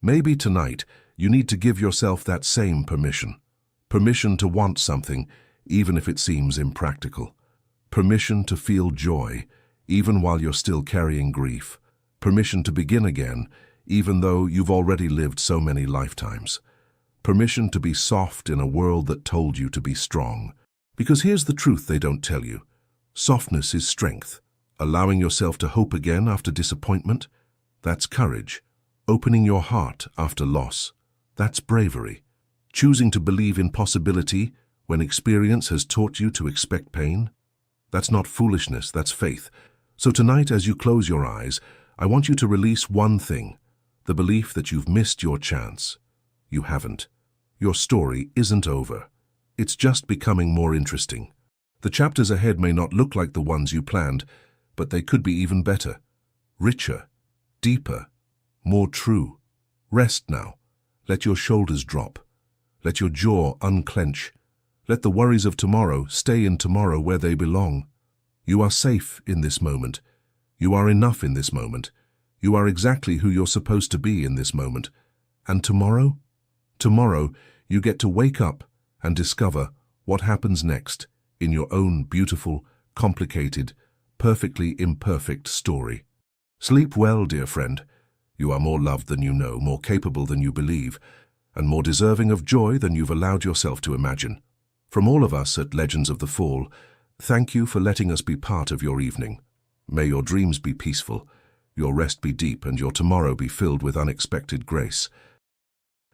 Maybe tonight you need to give yourself that same permission. Permission to want something, even if it seems impractical. Permission to feel joy, even while you're still carrying grief. Permission to begin again, even though you've already lived so many lifetimes. Permission to be soft in a world that told you to be strong. Because here's the truth they don't tell you. Softness is strength. Allowing yourself to hope again after disappointment, that's courage. Opening your heart after loss, that's bravery. Choosing to believe in possibility when experience has taught you to expect pain, that's not foolishness, that's faith. So tonight, as you close your eyes, I want you to release one thing, the belief that you've missed your chance. You haven't. Your story isn't over. It's just becoming more interesting. The chapters ahead may not look like the ones you planned, but they could be even better. Richer, deeper, more true. Rest now. Let your shoulders drop. Let your jaw unclench. Let the worries of tomorrow stay in tomorrow where they belong. You are safe in this moment. You are enough in this moment. You are exactly who you're supposed to be in this moment. And tomorrow? Tomorrow, you get to wake up and discover what happens next in your own beautiful, complicated, perfectly imperfect story. Sleep well, dear friend. You are more loved than you know, more capable than you believe, and more deserving of joy than you've allowed yourself to imagine. From all of us at Legends of the Fall, thank you for letting us be part of your evening. May your dreams be peaceful, your rest be deep, and your tomorrow be filled with unexpected grace.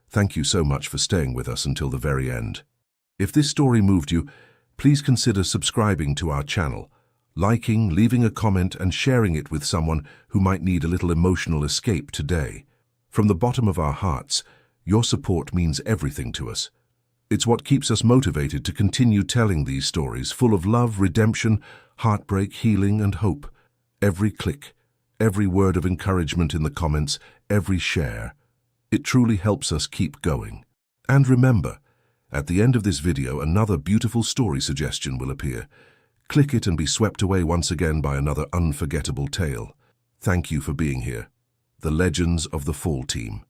Thank you so much for staying with us until the very end. If this story moved you, please consider subscribing to our channel, liking, leaving a comment, and sharing it with someone who might need a little emotional escape today. From the bottom of our hearts, your support means everything to us. It's what keeps us motivated to continue telling these stories full of love, redemption, heartbreak, healing, and hope. Every click, every word of encouragement in the comments, every share. It truly helps us keep going. And remember, at the end of this video, another beautiful story suggestion will appear. Click it and be swept away once again by another unforgettable tale. Thank you for being here. The Legends of the Fall team.